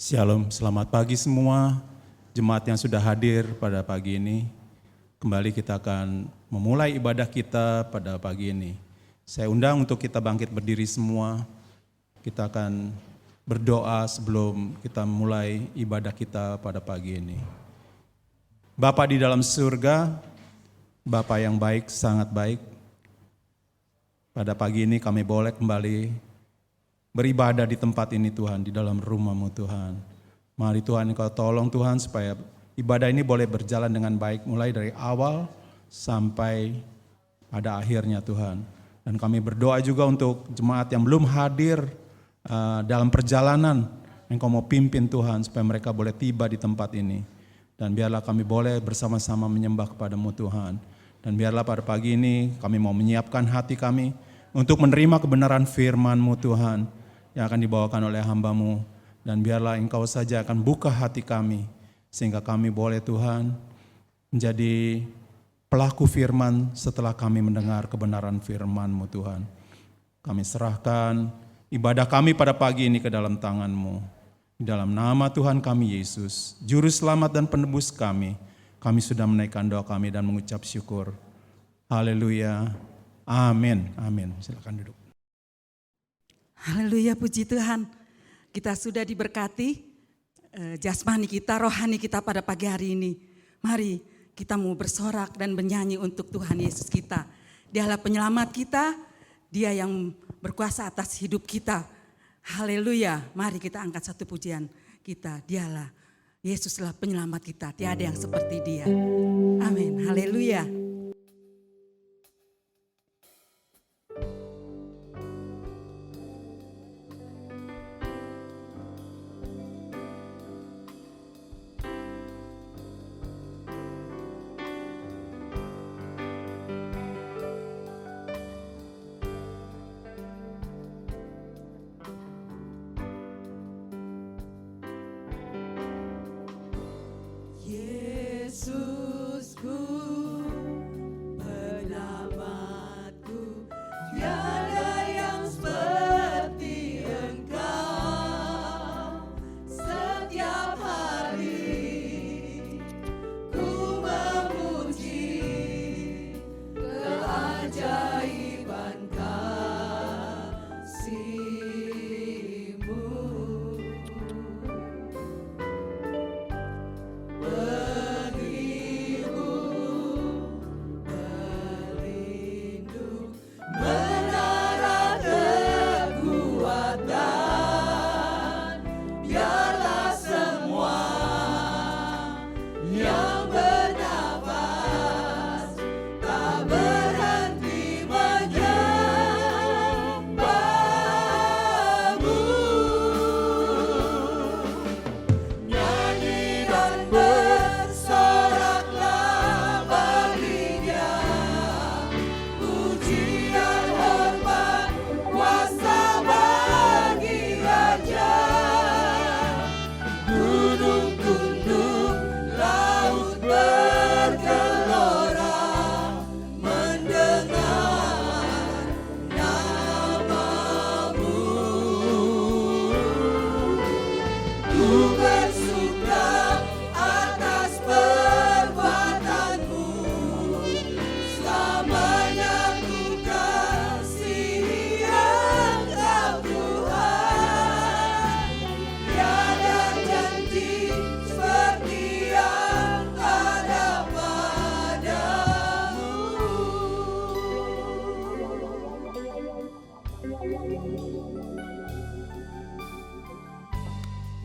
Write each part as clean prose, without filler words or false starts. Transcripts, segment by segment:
Shalom, selamat pagi semua jemaat yang sudah hadir pada pagi ini. Kembali kita akan memulai ibadah kita pada pagi ini. Saya undang untuk kita bangkit berdiri semua. Kita akan berdoa sebelum kita mulai ibadah kita pada pagi ini. Bapa di dalam surga, Bapa yang baik, sangat baik. Pada pagi ini kami boleh kembali beribadah di tempat ini Tuhan, di dalam rumah-Mu Tuhan. Mari Tuhan Engkau tolong Tuhan supaya ibadah ini boleh berjalan dengan baik mulai dari awal sampai pada akhirnya Tuhan. Dan kami berdoa juga untuk jemaat yang belum hadir dalam perjalanan, Engkau mau pimpin Tuhan supaya mereka boleh tiba di tempat ini. Dan biarlah kami boleh bersama-sama menyembah kepada-Mu Tuhan. Dan biarlah pada pagi ini kami mau menyiapkan hati kami untuk menerima kebenaran firman-Mu Tuhan yang akan dibawakan oleh hamba-Mu. Dan biarlah Engkau saja akan buka hati kami, sehingga kami boleh Tuhan menjadi pelaku firman setelah kami mendengar kebenaran firman-Mu Tuhan. Kami serahkan ibadah kami pada pagi ini ke dalam tangan-Mu. Di dalam nama Tuhan kami Yesus, Juru Selamat dan Penebus kami sudah menaikkan doa kami dan mengucap syukur. Haleluya. Amin. Amin. Silakan duduk. Haleluya, puji Tuhan. Kita sudah diberkati jasmani kita, rohani kita pada pagi hari ini. Mari kita mau bersorak dan bernyanyi untuk Tuhan Yesus kita. Dialah penyelamat kita, Dia yang berkuasa atas hidup kita. Haleluya. Mari kita angkat satu pujian kita. Dialah Yesuslah penyelamat kita. Tiada yang seperti Dia. Amin. Haleluya. Yesusku, penyelamatku, tiada yang seperti Engkau. Setiap hari ku memuji keajaiban kasih-Mu.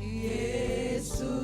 Yesus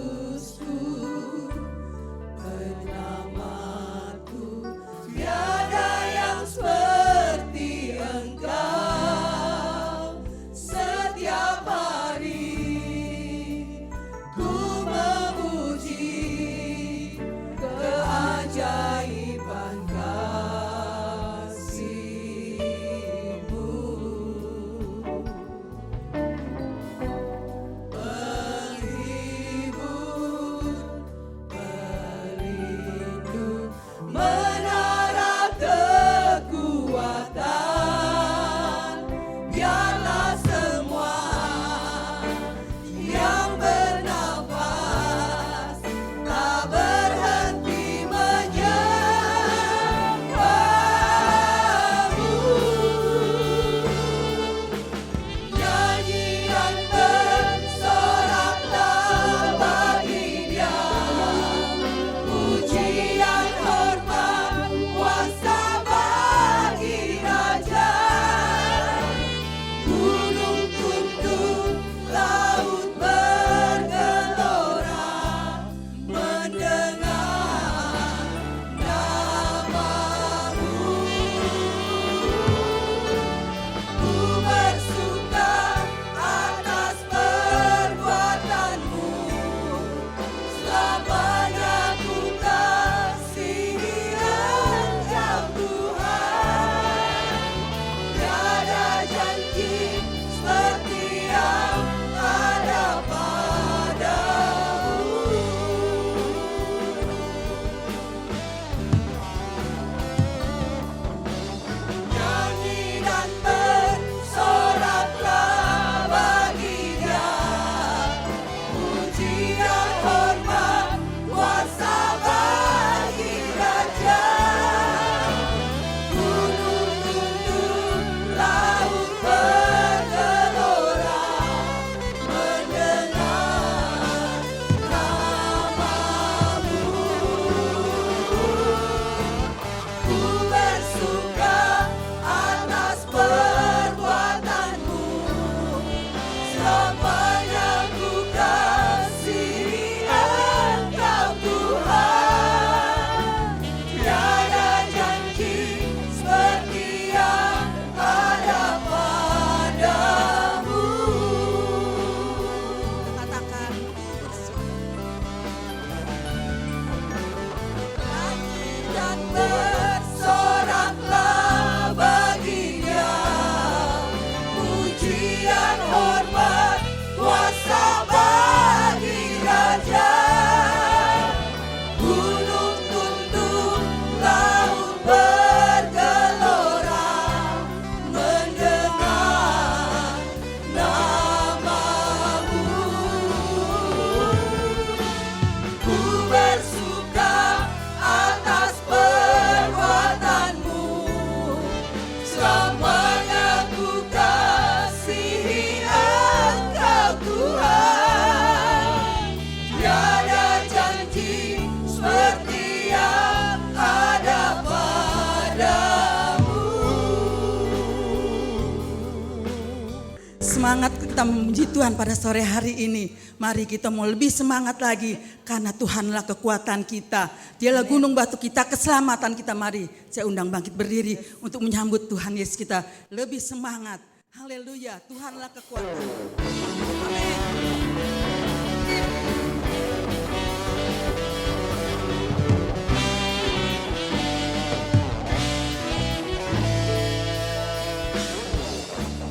kita memuji Tuhan pada sore hari ini. Mari kita mau lebih semangat lagi karena Tuhanlah kekuatan kita. Dialah gunung batu kita, keselamatan kita. Mari saya undang bangkit berdiri untuk menyambut Tuhan Yesus kita. Lebih semangat. Haleluya, Tuhanlah kekuatan. Amin.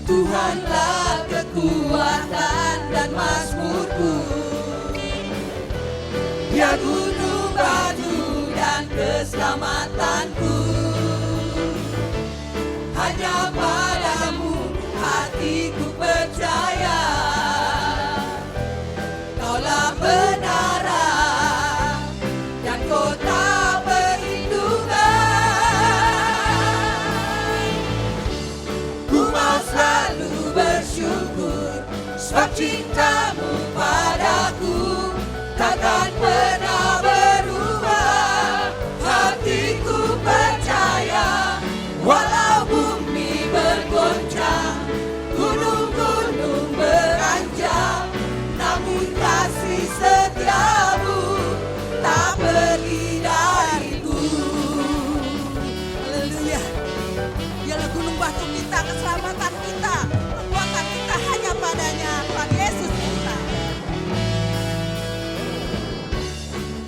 Tuhanlah kekuatan dan mazmurku, Dia gunung batu dan keselamatanku. Hanya padamu hatiku percaya, Kaulah benaran dan kota bersyukur sebab cintamu padaku takkan pernah berubah. Hatiku percaya walau bumi bergoncang, gunung-gunung beranjak, namun kasih setiamu tak pergi dariku. Haleluya. Dialah gunung batu kita, keselamatan kita. Kita hanya padanya, Tuhan Yesus kita.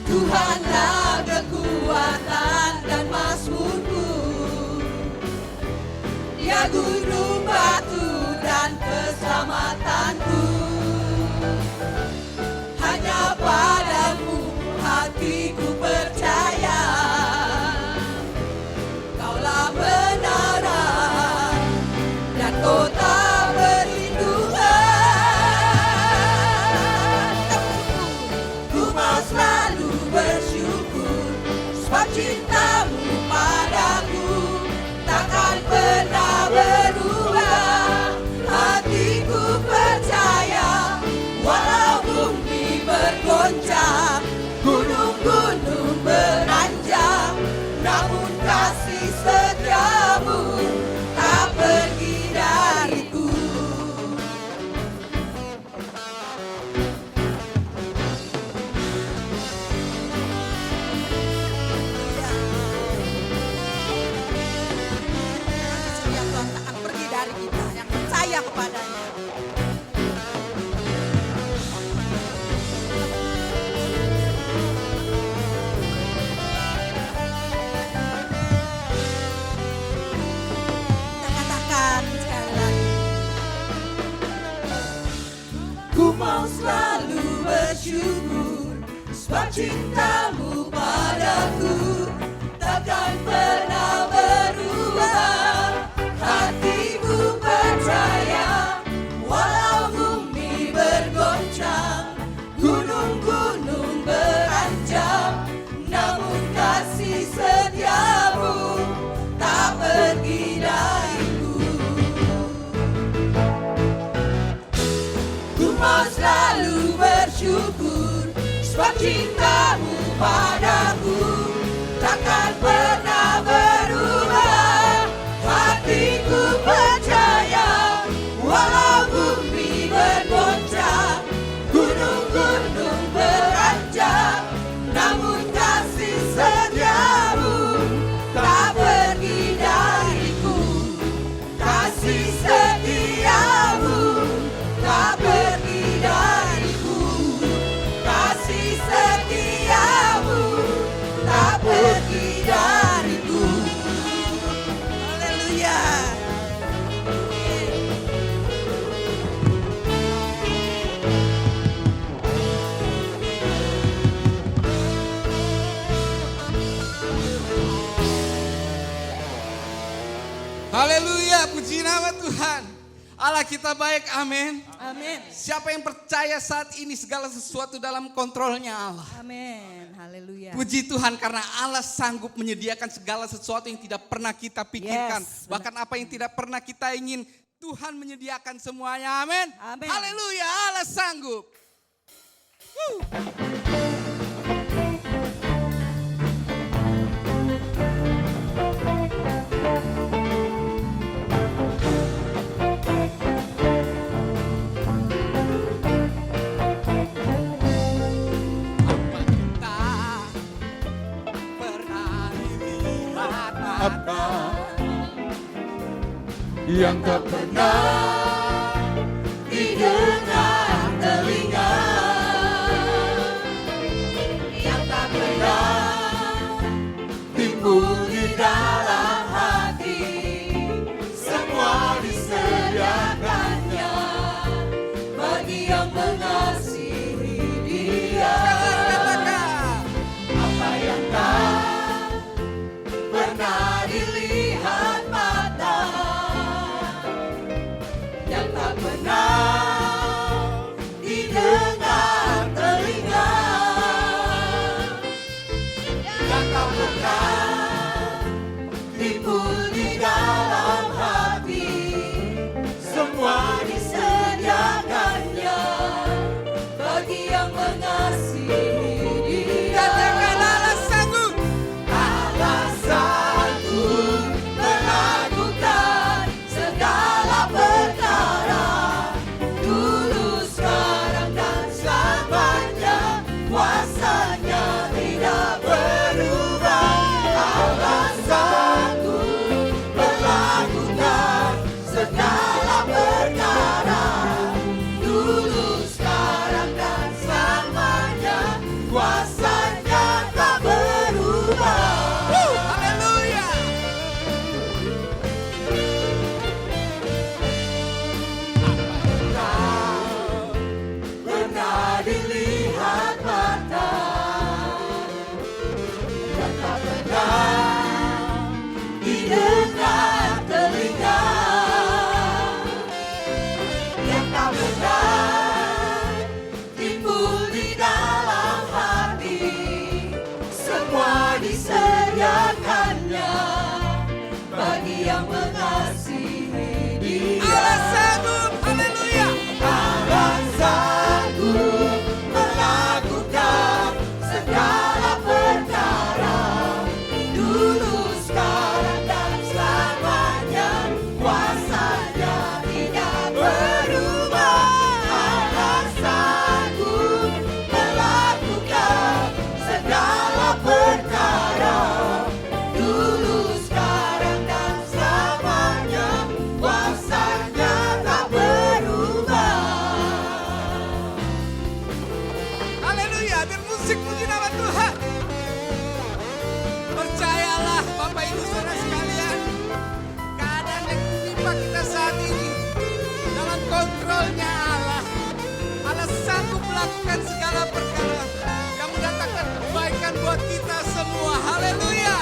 Tuhanlah kekuatan dan mazmurku, Dia gunung batu dan keselamatanku. Hanya padamu hatiku percaya, Kaulah benaran dan kota cintamu padaku takkan pernah berubah. Hatiku percaya walau bumi bergoncang, gunung-gunung beranjak, namun kasih setiamu tak pergi dariku. Kepadanya. Kita katakan sekali lagi. Ku mau selalu bersyukur sebab cintamu padaku takkan pernah berubah. Hatiku percaya walau bumi bergoncang, gunung-gunung beranjak, namun kasih setiamu tak pergi dariku. Ku mau selalu bersyukur sebab cintamu padaku takkan pernah berubah. Hatiku percaya walau bumi bergoncang, gunung-gunung beranjak, namun kasih setiamu tak pergi dariku. Kasih setiamu tak pergi dariku. Kasih setiamu tak pergi dariku. Haleluya. Haleluya, puji nama Tuhan. Allah kita baik, amin. Amin. Siapa yang percaya saat ini segala sesuatu dalam kontrolnya Allah. Amin. Haleluya. Puji Tuhan karena Allah sanggup menyediakan segala sesuatu yang tidak pernah kita pikirkan. Yes, bahkan apa yang tidak pernah kita ingin, Tuhan menyediakan semuanya, amin. Amin. Haleluya, Allah sanggup. yang tak pernah didengar telinga, yang tak pernah timbul di dalam hati, semua disediakannya bagi yang mengasihi Dia. Apa yang tak pernah dilihat mata, yang tak pernah didengar telinga, yang tak pernah timbul di dalam hati, semua disediakannya bagi yang mengasihi Dia. Katakan Allah sanggup. Allah sanggup melakukan segala perkara, dulu, sekarang, dan selamanya. Kuasanya tidak berubah. Allah sanggup melakukan segala perkara, dulu, sekarang, dan selamanya. Kuasanya tak berubah. Haleluya. Pernah dilihat mata, yang tak pernah didengar telinga, yang tak pernah timbul di dalam hati, semua disediakannya bagi yang mengasihi Dia. Allah sanggup. Haleluya. Allah sanggup melakukan segala perkara, dulu, sekarang, dan selamanya. Kuasanya tidak berubah. Allah sanggup melakukan segala perkara, dulu, sekarang, dan selamanya. Kuasanya tak berubah. Haleluya. Biar musik puji nama Tuhan. Percayalah Bapak Ibu Saudara sekalian, keadaan yang menimpa kita saat ini dalam kontrolnya Allah. Allah sanggup melakukan segala perkara yang mendatangkan kebaikan buat kita semua. Haleluya.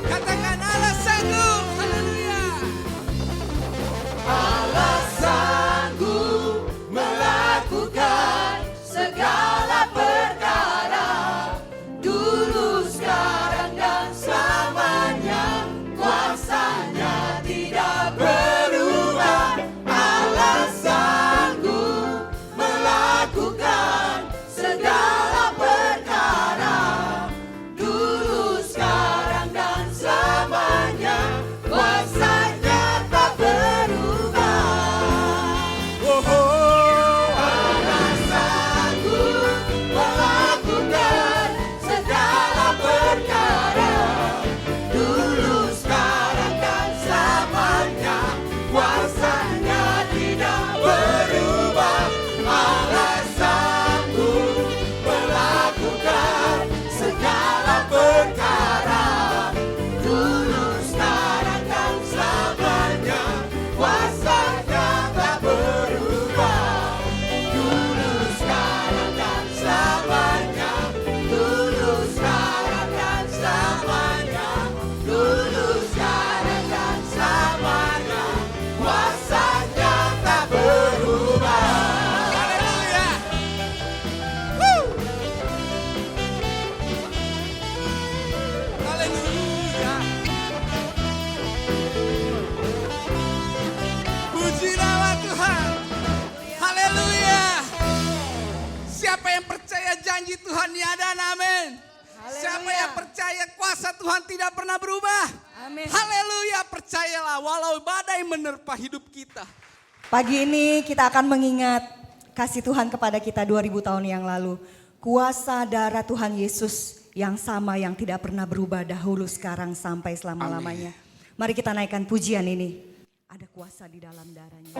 Katakan Allah sanggup. Haleluya. Allah sanggup melakukan segala perkara, dulu, sekarang, dan selamanya. Kuasanya tidak berubah. Allah sanggup melakukan segala perkara, dulu, sekarang, dan selamanya. Kuasanya tak berubah. Allah sanggup melakukan segala perkara, dulu, sekarang, dan selamanya. Kuasanya tidak berubah. Allah sanggup melakukan segala perkara, dulu, sekarang, dan selamanya. Kuasanya tak berubah. Dulu, sekarang, dan selamanya. Dulu, sekarang, dan selamanya. Dulu, sekarang, dan selamanya. Kuasanya tak berubah. Haleluya. Woo. Haleluya. Puji nama Tuhan. Haleluya. Siapa yang percaya janji Tuhan tiada, amin. Siapa yang percaya kuasa Tuhan tidak pernah berubah? Amin. Haleluya, percayalah walau badai menerpa hidup kita. Pagi ini kita akan mengingat kasih Tuhan kepada kita 2000 tahun yang lalu. kuasa darah Tuhan Yesus yang sama, yang tidak pernah berubah dahulu, sekarang, sampai selama-lamanya. Mari kita naikkan pujian ini. Ada kuasa di dalam darahnya.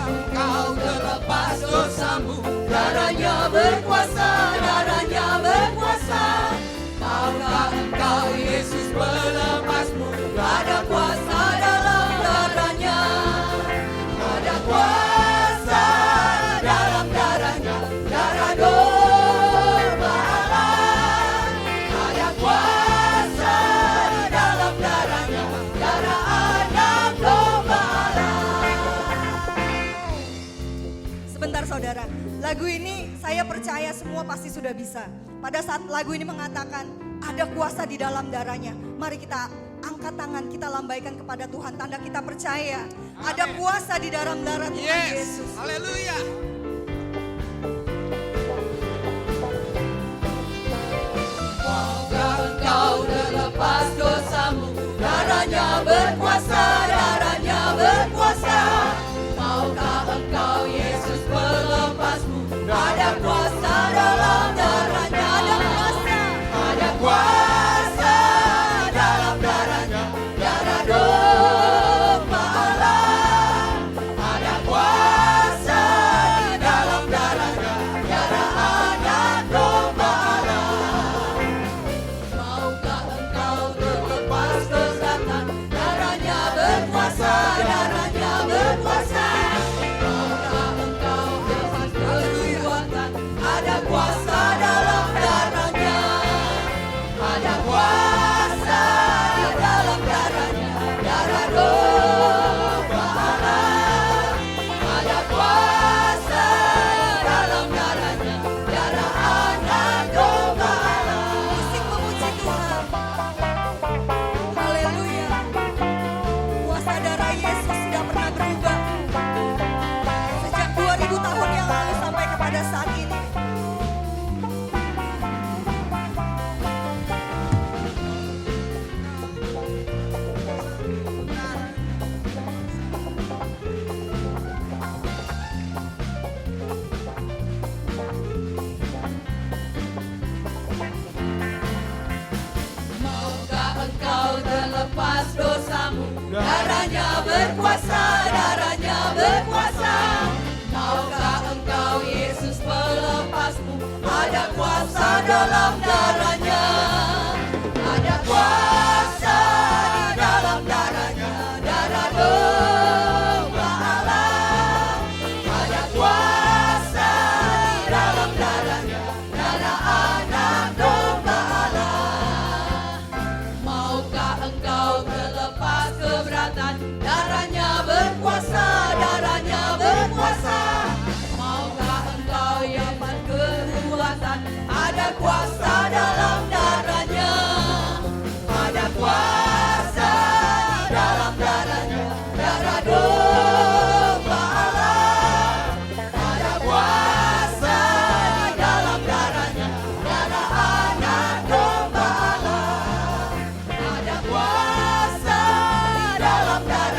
Engkau terlepas dosamu, darahnya berkuasa, darahnya berkuasa. Maukah engkau Yesus melepasmu? Ada kuasa dalam darahnya, ada kuasa dalam darahnya, darah domba Allah. Ada kuasa dalam darahnya, darah anak domba Allah. Sebentar saudara, lagu ini saya percaya semua pasti sudah bisa. Pada saat lagu ini mengatakan ada kuasa di dalam darahnya, mari kita angkat tangan, kita lambaikan kepada Tuhan, tanda kita percaya ada kuasa di dalam darah Tuhan Yesus. Haleluya. Maukah engkau terlepas dosamu, darahnya berkuasa, darahnya berkuasa. Maukah engkau Yesus melepasmu? Ada kuasa dalam darahnya, ada kuasa, ada kuasa dalam darahnya, darah domba Allah. Ada kuasa di dalam darahnya, darah anak domba Allah. Maukah engkau terlepas kesatan, darahnya berkuasa, darahnya berkuasa. Maukah engkau lepas kekuatan, ada kuasa dalam darahnya, ada kuasa di dalam darahnya, darah domba Allah. Ada kuasa dalam darahnya, darah anak domba Allah. Musik memuji Tuhan. Haleluya. Kuasa darah Yesus tidak pernah berubah. Sejak 2000 tahun yang lalu sampai kepada saat ini. Maukah engkau terlepas dosamu, darahnya berkuasa, darahnya berkuasa. Maukah engkau Yesus melepasmu? Ada kuasa dalam darahnya, ada kuasa di dalam darahnya, darah domba Allah. Ada kuasa di dalam darahnya, darah anak domba Allah. Maukah engkau terlepas keberatan, darahnya berkuasa, darahnya berkuasa. Maukah engkau dapat kekuatan, ada kuasa dalam darahnya, ada kuasa di dalam darahnya, darah domba Allah. Ada kuasa di dalam darahnya, darah anak domba Allah. Ada kuasa di dalam darahnya,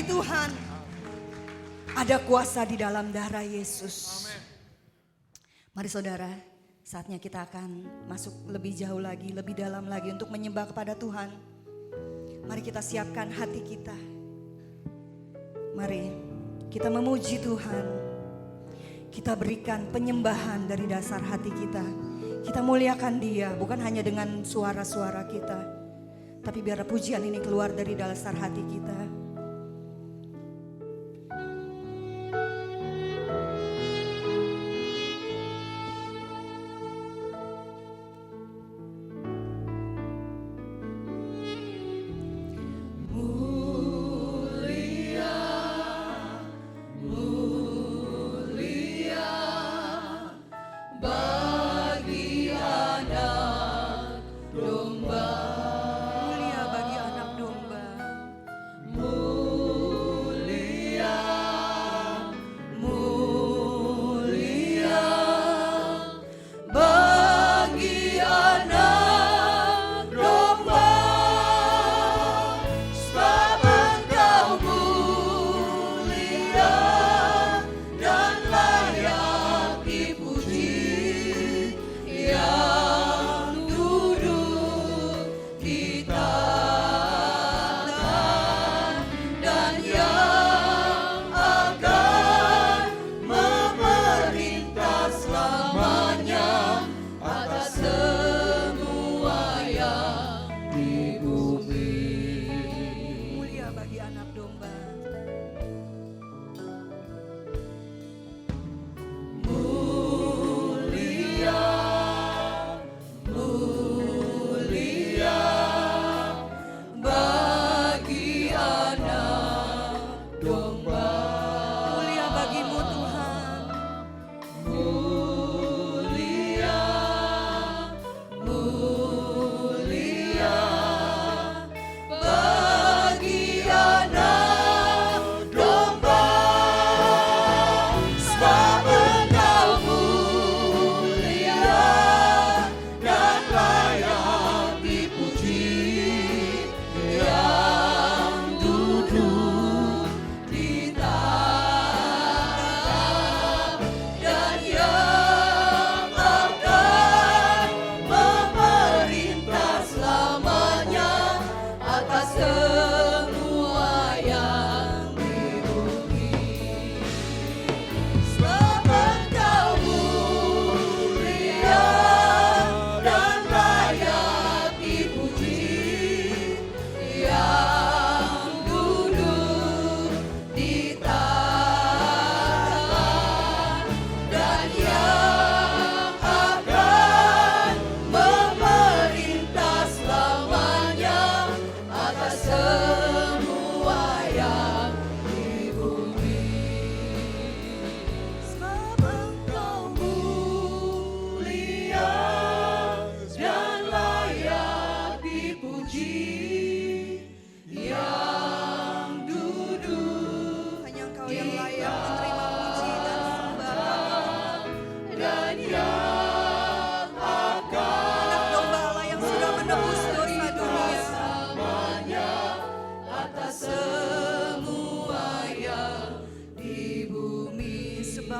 bagi Tuhan. Ada kuasa di dalam darah Yesus. Mari saudara, saatnya kita akan masuk lebih jauh lagi, lebih dalam lagi untuk menyembah kepada Tuhan. Mari kita siapkan hati kita. Mari kita memuji Tuhan. Kita berikan penyembahan dari dasar hati kita. Kita muliakan Dia, bukan hanya dengan suara-suara kita, tapi biar pujian ini keluar dari dasar hati kita. Mulia bagi anak domba.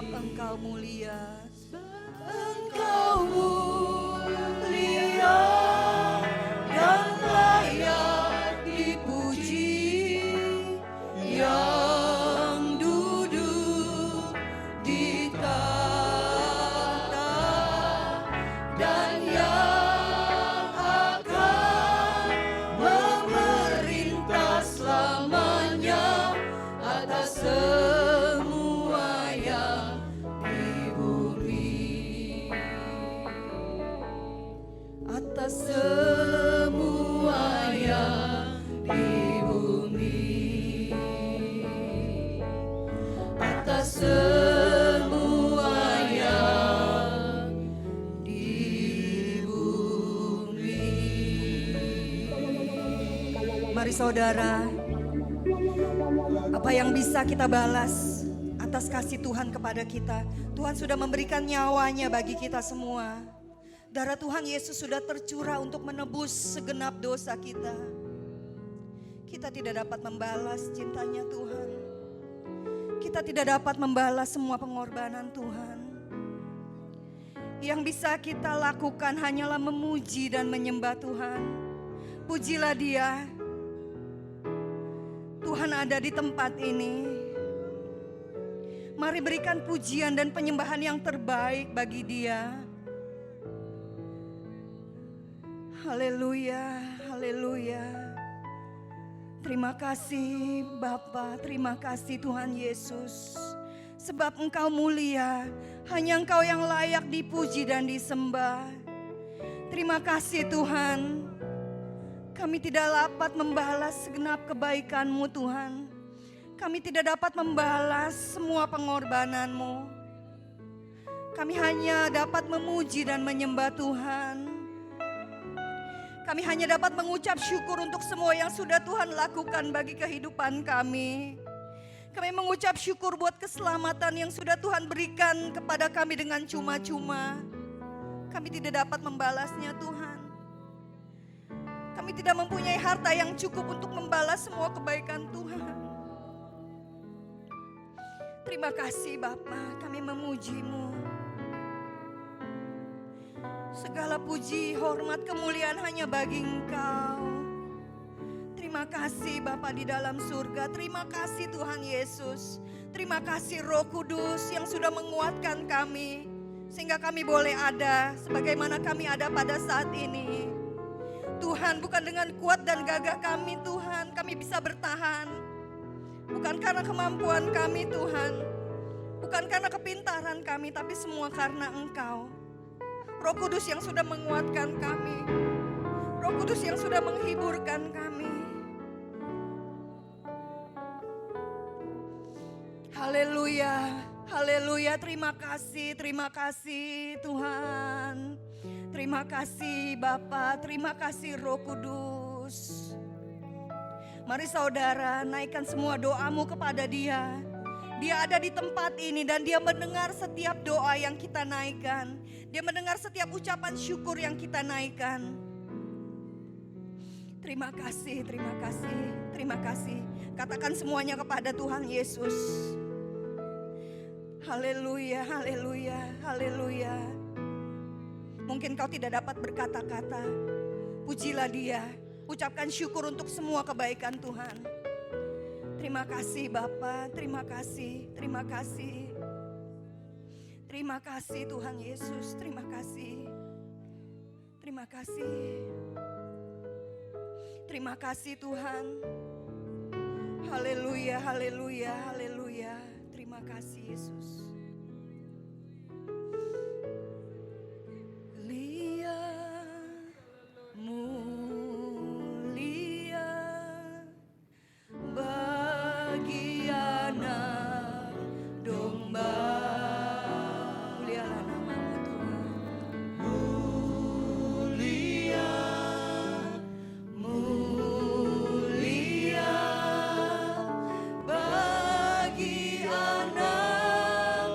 Engkau mulia. Engkau mulia dan layak dipuji, yang duduk di tahta dan yang akan memerintah selamanya atas semua yang di bumi, atas semua yang di bumi, atas semua yang di bumi. Mari saudara, apa yang bisa kita balas atas kasih Tuhan kepada kita? Tuhan sudah memberikan nyawanya bagi kita semua. Darah Tuhan Yesus sudah tercurah untuk menebus segenap dosa kita. Kita tidak dapat membalas cintanya Tuhan. Kita tidak dapat membalas semua pengorbanan Tuhan. Yang bisa kita lakukan hanyalah memuji dan menyembah Tuhan. Pujilah Dia. Tuhan ada di tempat ini. Mari berikan pujian dan penyembahan yang terbaik bagi Dia. Haleluya, haleluya. Terima kasih Bapa, terima kasih Tuhan Yesus. Sebab Engkau mulia, hanya Engkau yang layak dipuji dan disembah. Terima kasih Tuhan. Kami tidak dapat membalas segenap kebaikan-Mu Tuhan. Kami tidak dapat membalas semua pengorbanan-Mu. Kami hanya dapat memuji dan menyembah Tuhan. Kami hanya dapat mengucap syukur untuk semua yang sudah Tuhan lakukan bagi kehidupan kami. Kami mengucap syukur buat keselamatan yang sudah Tuhan berikan kepada kami dengan cuma-cuma. Kami tidak dapat membalasnya Tuhan. Kami tidak mempunyai harta yang cukup untuk membalas semua kebaikan Tuhan. Terima kasih Bapa, kami memuji-Mu. Segala puji, hormat, kemuliaan hanya bagi Engkau. Terima kasih Bapa di dalam surga. Terima kasih Tuhan Yesus. Terima kasih Roh Kudus yang sudah menguatkan kami. Sehingga kami boleh ada sebagaimana kami ada pada saat ini. Tuhan, bukan dengan kuat dan gagah kami Tuhan, kami bisa bertahan. Bukan karena kemampuan kami Tuhan. Bukan karena kepintaran kami, tapi semua karena Engkau. Roh Kudus yang sudah menguatkan kami. Roh Kudus yang sudah menghiburkan kami. Haleluya, haleluya, terima kasih Tuhan. Terima kasih Bapa, terima kasih Roh Kudus. Mari saudara naikkan semua doamu kepada Dia. Dia ada di tempat ini dan Dia mendengar setiap doa yang kita naikkan. Dia mendengar setiap ucapan syukur yang kita naikkan. Terima kasih, terima kasih, terima kasih. Katakan semuanya kepada Tuhan Yesus. Haleluya, haleluya, haleluya. Mungkin kau tidak dapat berkata-kata. Pujilah Dia. Ucapkan syukur untuk semua kebaikan Tuhan. Terima kasih Bapa, terima kasih, terima kasih. Terima kasih Tuhan Yesus, terima kasih. Terima kasih. Terima kasih Tuhan. Haleluya, haleluya, haleluya. Terima kasih Yesus. Bagi anak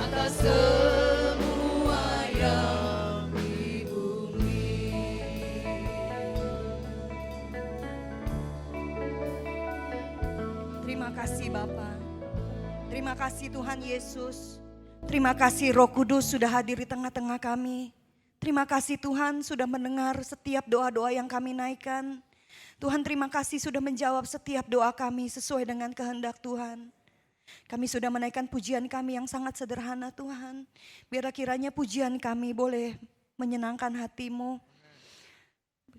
atas semua yang di bumi. Terima kasih Bapa. Terima kasih Tuhan Yesus. Terima kasih Roh Kudus sudah hadir di tengah-tengah kami. Terima kasih Tuhan sudah mendengar setiap doa-doa yang kami naikkan. Tuhan terima kasih sudah menjawab setiap doa kami sesuai dengan kehendak Tuhan. Kami sudah menaikkan pujian kami yang sangat sederhana Tuhan. Biar kiranya pujian kami boleh menyenangkan hati-Mu.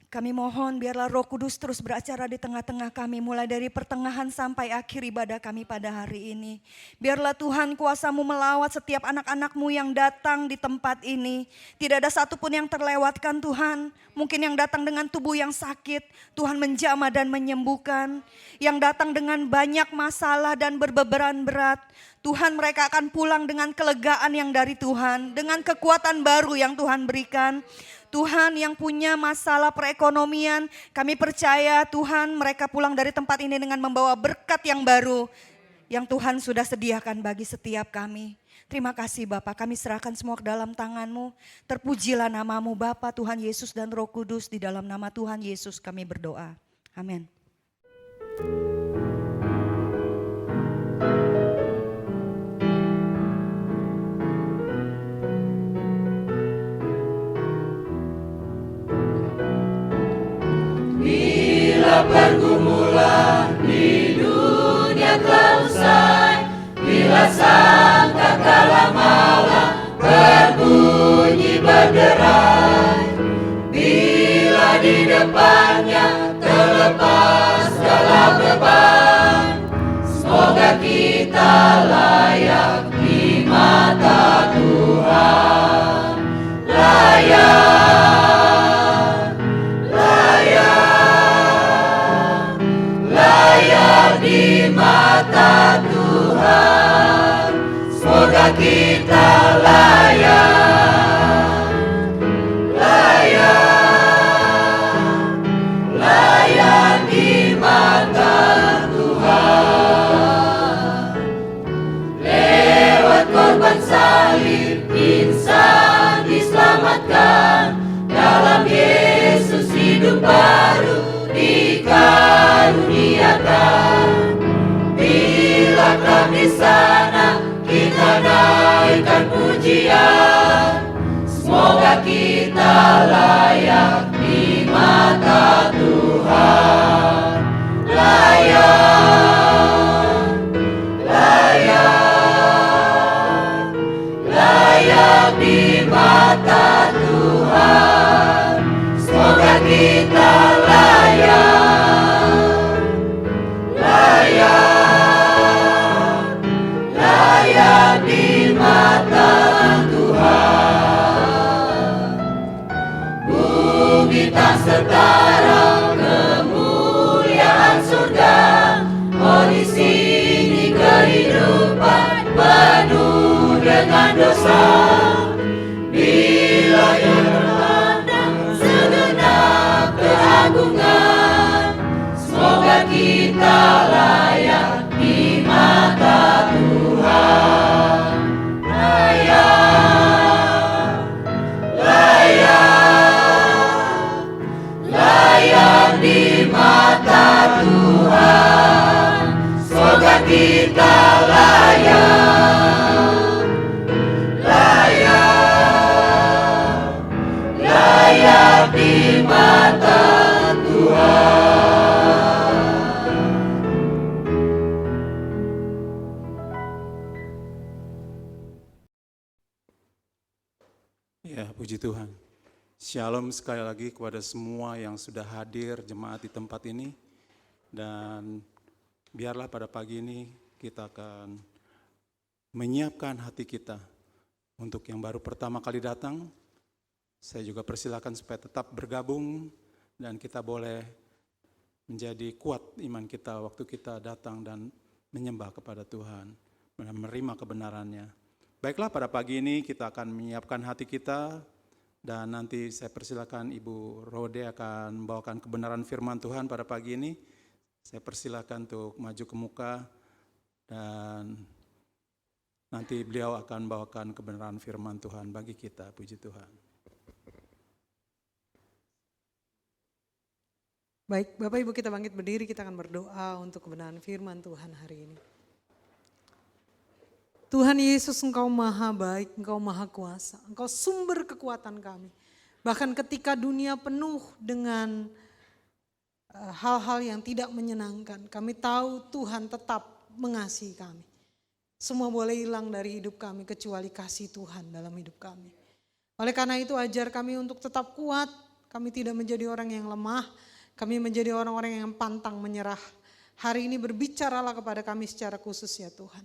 Kami mohon biarlah Roh Kudus terus beracara di tengah-tengah kami mulai dari pertengahan sampai akhir ibadah kami pada hari ini. Biarlah Tuhan kuasa-Mu melawat setiap anak-anak-Mu yang datang di tempat ini. Tidak ada satupun yang terlewatkan Tuhan. Mungkin yang datang dengan tubuh yang sakit, Tuhan menjamah dan menyembuhkan. Yang datang dengan banyak masalah dan berbeban berat, Tuhan mereka akan pulang dengan kelegaan yang dari Tuhan. Dengan kekuatan baru yang Tuhan berikan. Tuhan yang punya masalah perekonomian, kami percaya Tuhan mereka pulang dari tempat ini dengan membawa berkat yang baru yang Tuhan sudah sediakan bagi setiap kami. Terima kasih Bapa, kami serahkan semua ke dalam tangan-Mu. Terpujilah nama-Mu Bapa, Tuhan Yesus dan Roh Kudus, di dalam nama Tuhan Yesus kami berdoa. Amin. Pergumulan di dunia telah usai, bila sangkakala malam berbunyi berderai, bila di depannya terlepas segala beban, semoga kita layak di mata Tuhan. Layak di mata Tuhan, semoga kita layak di mata Tuhan. Lewat korban salib, insan diselamatkan, dalam Yesus hidup baru dikaruniakan. Bila kelak di sana kita naikkan pujian, semoga kita layak di mata Tuhan. Layak di mata Tuhan, semoga kita layak di mata Tuhan. Bumi tak setara kemuliaan surga, oh di sini kehidupan penuh dengan dosa. Bila yang terpandang segenap keagungan, semoga kita layak di mata Tuhan. Layak di mata Tuhan, semoga kita layak di mata Tuhan. Ya, puji Tuhan. Shalom sekali lagi kepada semua yang sudah hadir jemaat di tempat ini. Dan biarlah pada pagi ini kita akan menyiapkan hati kita untuk yang baru pertama kali datang. Saya juga persilakan supaya tetap bergabung dan kita boleh menjadi kuat iman kita waktu kita datang dan menyembah kepada Tuhan, menerima kebenarannya. Baiklah, pada pagi ini kita akan menyiapkan hati kita dan nanti saya persilakan Ibu Rode akan membawakan kebenaran firman Tuhan pada pagi ini. Saya persilakan untuk maju ke muka dan nanti beliau akan bawakan kebenaran firman Tuhan bagi kita. Puji Tuhan. Baik, Bapak Ibu kita bangkit berdiri, kita akan berdoa untuk kebenaran firman Tuhan hari ini. Tuhan Yesus, Engkau maha baik, Engkau maha kuasa, Engkau sumber kekuatan kami. Bahkan ketika dunia penuh dengan hal-hal yang tidak menyenangkan, kami tahu Tuhan tetap mengasihi kami. Semua boleh hilang dari hidup kami kecuali kasih Tuhan dalam hidup kami. Oleh karena itu ajar kami untuk tetap kuat, kami tidak menjadi orang yang lemah, kami menjadi orang-orang yang pantang menyerah. Hari ini berbicaralah kepada kami secara khusus ya Tuhan.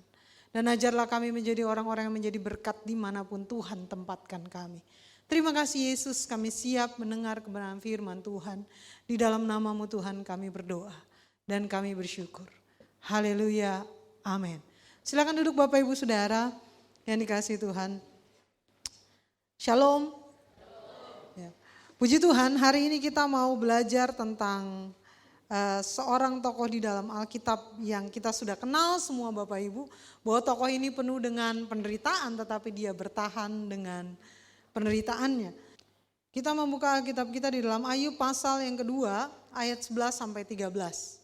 Dan ajarlah kami menjadi orang-orang yang menjadi berkat dimanapun Tuhan tempatkan kami. Terima kasih Yesus, kami siap mendengar kebenaran firman Tuhan. Di dalam namamu Tuhan kami berdoa dan kami bersyukur. Haleluya, amin. Silakan duduk Bapak Ibu Saudara yang dikasihi Tuhan. Shalom. Ya. Puji Tuhan, hari ini kita mau belajar tentang seorang tokoh di dalam Alkitab yang kita sudah kenal semua Bapak Ibu. Bahwa tokoh ini penuh dengan penderitaan tetapi dia bertahan dengan penderitaannya. Kita membuka Alkitab kita di dalam Ayub pasal yang kedua ayat 11 sampai 13.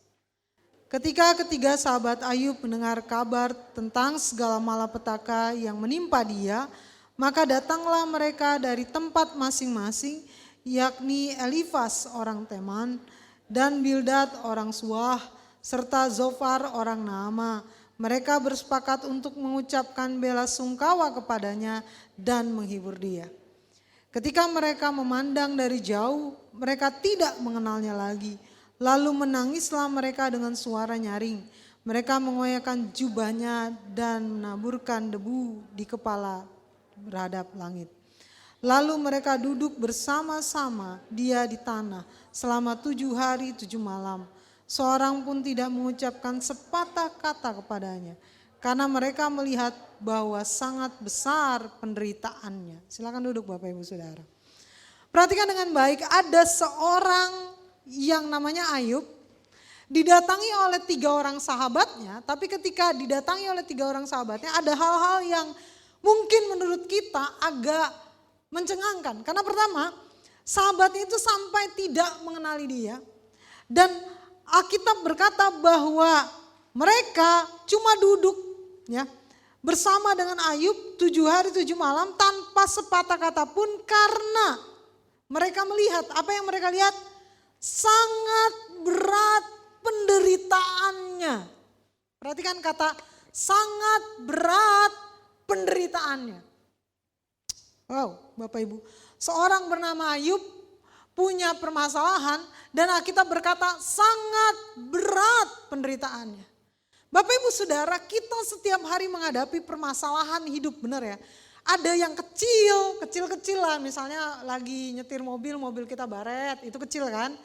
Ketika ketiga sahabat Ayub mendengar kabar tentang segala malapetaka yang menimpa dia, maka datanglah mereka dari tempat masing-masing, yakni Elifas orang Teman, dan Bildad orang Suah, serta Zofar orang Naama. Mereka bersepakat untuk mengucapkan bela sungkawa kepadanya dan menghibur dia. Ketika mereka memandang dari jauh, mereka tidak mengenalnya lagi. Lalu menangislah mereka dengan suara nyaring. Mereka mengoyakkan jubahnya dan menaburkan debu di kepala berhadap langit. Lalu mereka duduk bersama-sama dia di tanah selama 7 hari 7 malam. Seorang pun tidak mengucapkan sepatah kata kepadanya. Karena mereka melihat bahwa sangat besar penderitaannya. Silakan duduk Bapak Ibu Saudara. Perhatikan dengan baik, ada seorang yang namanya Ayub. Didatangi oleh 3 orang sahabatnya. Tapi ketika didatangi oleh 3 orang sahabatnya, ada hal-hal yang mungkin menurut kita agak mencengangkan. Karena pertama, sahabatnya itu sampai tidak mengenali dia. Dan Alkitab berkata bahwa mereka cuma duduk ya bersama dengan Ayub 7 hari 7 malam tanpa sepatah kata pun, karena mereka melihat, apa yang mereka lihat? Sangat berat penderitaannya. Perhatikan kata sangat berat penderitaannya. Wow, Bapak Ibu, seorang bernama Ayub punya permasalahan dan Alkitab berkata sangat berat penderitaannya. Bapak Ibu Saudara, kita setiap hari menghadapi permasalahan hidup, benar ya. Ada yang kecil-kecil lah, misalnya lagi nyetir mobil kita baret, itu kecil kan.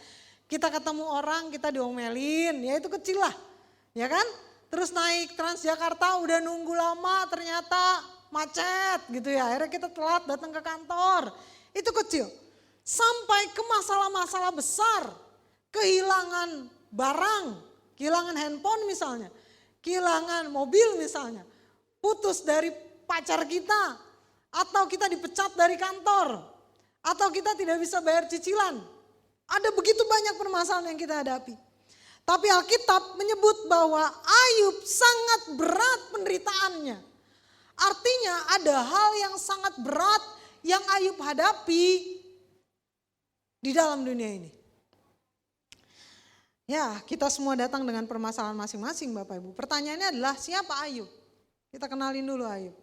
Kita ketemu orang, kita diomelin, ya itu kecil lah, ya kan. Terus naik Transjakarta udah nunggu lama ternyata macet gitu ya, akhirnya kita telat datang ke kantor, itu kecil. Sampai ke masalah-masalah besar, kehilangan barang, kehilangan handphone misalnya, kehilangan mobil misalnya, putus dari pacar kita, atau kita dipecat dari kantor, atau kita tidak bisa bayar cicilan. Ada begitu banyak permasalahan yang kita hadapi. Tapi Alkitab menyebut bahwa Ayub sangat berat penderitaannya. Artinya ada hal yang sangat berat yang Ayub hadapi di dalam dunia ini. Ya, kita semua datang dengan permasalahan masing-masing Bapak Ibu. Pertanyaannya adalah siapa Ayub? Kita kenalin dulu Ayub.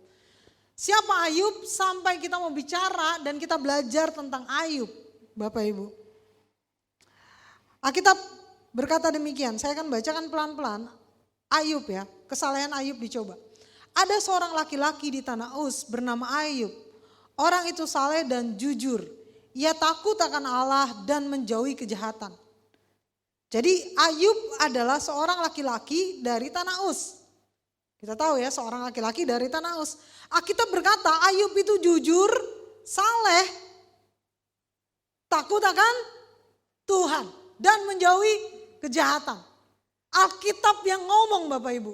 Siapa Ayub sampai kita mau bicara dan kita belajar tentang Ayub Bapak Ibu. Alkitab berkata demikian, saya akan bacakan pelan-pelan. Ayub ya, kesalahan Ayub dicoba. Ada seorang laki-laki di tanah Uz bernama Ayub. Orang itu saleh dan jujur. Ia takut akan Allah dan menjauhi kejahatan. Jadi Ayub adalah seorang laki-laki dari tanah Uz. Kita tahu ya, seorang laki-laki dari tanah Uz. Alkitab berkata Ayub itu jujur, saleh, takut akan Tuhan dan menjauhi kejahatan. Alkitab yang ngomong Bapak Ibu.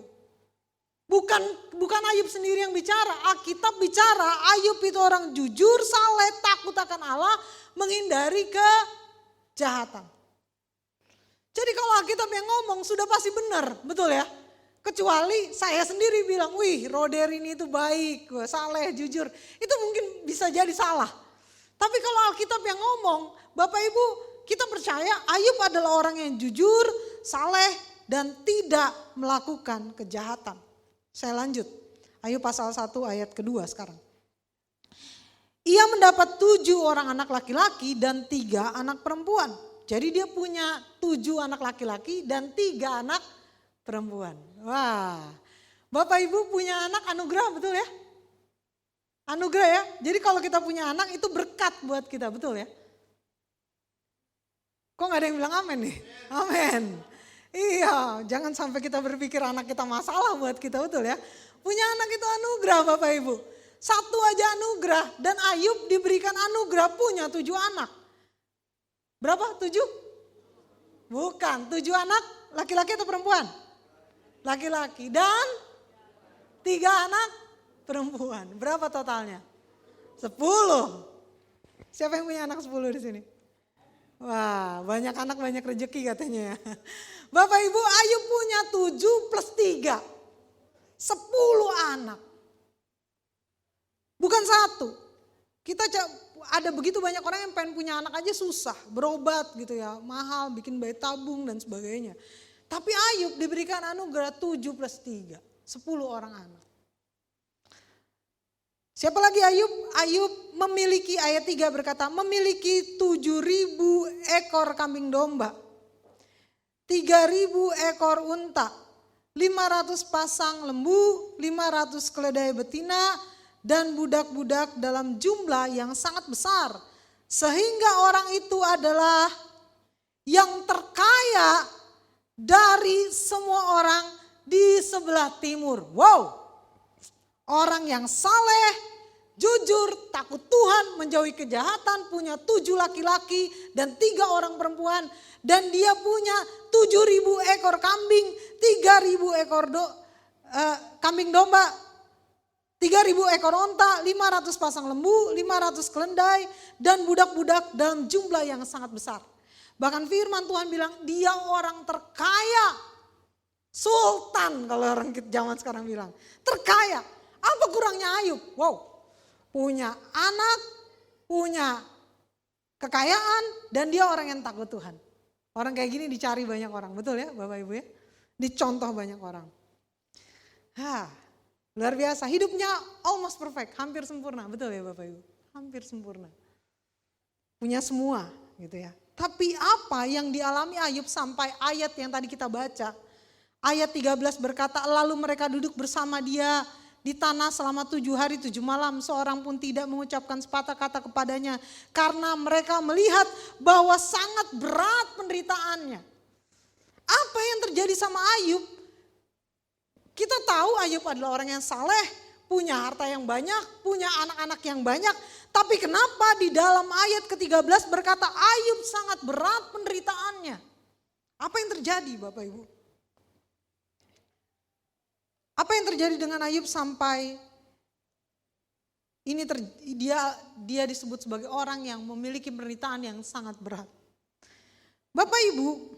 Bukan Ayub sendiri yang bicara, Alkitab bicara Ayub itu orang jujur, saleh, takut akan Allah, menghindari kejahatan. Jadi kalau Alkitab yang ngomong sudah pasti benar, betul ya? Kecuali saya sendiri bilang, wih Roder ini itu baik, saleh, jujur. Itu mungkin bisa jadi salah. Tapi kalau Alkitab yang ngomong, Bapak Ibu kita percaya Ayub adalah orang yang jujur, saleh, dan tidak melakukan kejahatan. Saya lanjut, Ayub pasal 1 ayat kedua sekarang. Ia mendapat 7 orang anak laki-laki dan 3 anak perempuan. Jadi dia punya 7 anak laki-laki dan 3 anak perempuan. Wah, Bapak Ibu punya anak anugerah, betul ya? Anugerah ya, jadi kalau kita punya anak itu berkat buat kita, betul ya? Kok gak ada yang bilang amin nih? Amin. Iya, jangan sampai kita berpikir anak kita masalah buat kita, betul ya? Punya anak itu anugerah Bapak Ibu. 1 aja anugerah dan Ayub diberikan anugerah punya 7 anak. Berapa? 7? Bukan, 7 anak laki-laki atau perempuan? Laki-laki dan 3 anak perempuan. Berapa totalnya? 10. Siapa yang punya anak 10 di sini? Wah, banyak anak banyak rezeki katanya ya. Bapak Ibu, Ayub punya 7 plus 3. 10 anak. Bukan 1. Kita ada begitu banyak orang yang pengen punya anak aja susah. Berobat gitu ya, mahal, bikin bayi tabung dan sebagainya. Tapi Ayub diberikan anugerah 7 plus 3. 10 orang anak. Siapa lagi Ayub? Ayub memiliki, ayat 3 berkata, memiliki 7.000 ekor kambing domba, 3.000 ekor unta, 500 pasang lembu, 500 keledai betina, dan budak-budak dalam jumlah yang sangat besar. Sehingga orang itu adalah yang terkaya dari semua orang di sebelah timur. Wow! Orang yang saleh, jujur, takut Tuhan, menjauhi kejahatan, punya 7 laki-laki dan 3 orang perempuan. Dan dia punya 7.000 ekor kambing, 3.000 ekor kambing domba, 3.000 ekor onta, 500 pasang lembu, 500 keledai, dan budak-budak dalam jumlah yang sangat besar. Bahkan firman Tuhan bilang dia orang terkaya, sultan kalau orang zaman sekarang bilang, terkaya. Apa kurangnya Ayub? Wow, punya anak, punya kekayaan, dan dia orang yang takut Tuhan. Orang kayak gini dicari banyak orang, betul ya Bapak Ibu ya? Dicontoh banyak orang. Luar biasa, hidupnya almost perfect, hampir sempurna, betul ya Bapak Ibu? Hampir sempurna. Punya semua gitu ya. Tapi apa yang dialami Ayub sampai ayat yang tadi kita baca. Ayat 13 berkata, lalu mereka duduk bersama dia di tanah selama 7 hari 7 malam, seorang pun tidak mengucapkan sepatah kata kepadanya karena mereka melihat bahwa sangat berat penderitaannya. Apa yang terjadi sama Ayub? Kita tahu Ayub adalah orang yang saleh, punya harta yang banyak, punya anak-anak yang banyak. Tapi kenapa di dalam ayat ke-13 berkata Ayub sangat berat penderitaannya? Apa yang terjadi Bapak Ibu? Apa yang terjadi dengan Ayub sampai ini dia disebut sebagai orang yang memiliki penderitaan yang sangat berat. Bapak Ibu,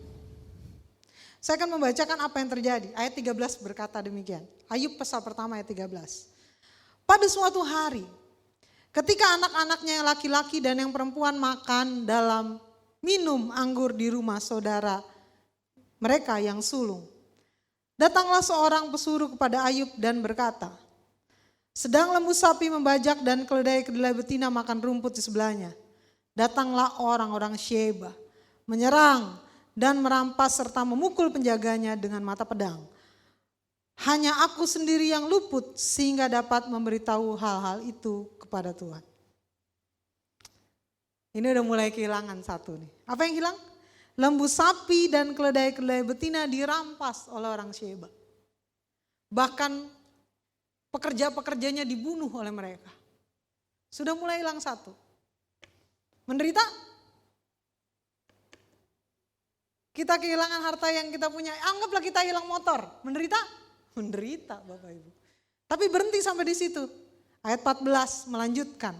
saya akan membacakan apa yang terjadi. Ayat 13 berkata demikian. Ayub pasal pertama ayat 13. Pada suatu hari, ketika anak-anaknya yang laki-laki dan yang perempuan makan dalam minum anggur di rumah saudara mereka yang sulung, datanglah seorang pesuruh kepada Ayub dan berkata, sedang lembu sapi membajak dan keledai-keledai betina makan rumput di sebelahnya. Datanglah orang-orang Sheba, menyerang dan merampas serta memukul penjaganya dengan mata pedang. Hanya aku sendiri yang luput sehingga dapat memberitahu hal-hal itu kepada Tuhan. Ini udah mulai kehilangan satu nih. Apa yang hilang? Lembu sapi dan keledai-keledai betina dirampas oleh orang Sheba. Bahkan pekerja-pekerjanya dibunuh oleh mereka. Sudah mulai hilang satu. Menderita? Kita kehilangan harta yang kita punya. Anggaplah kita hilang motor. Menderita? menderita Bapak Ibu. Tapi berhenti sampai di situ. Ayat 14 melanjutkan.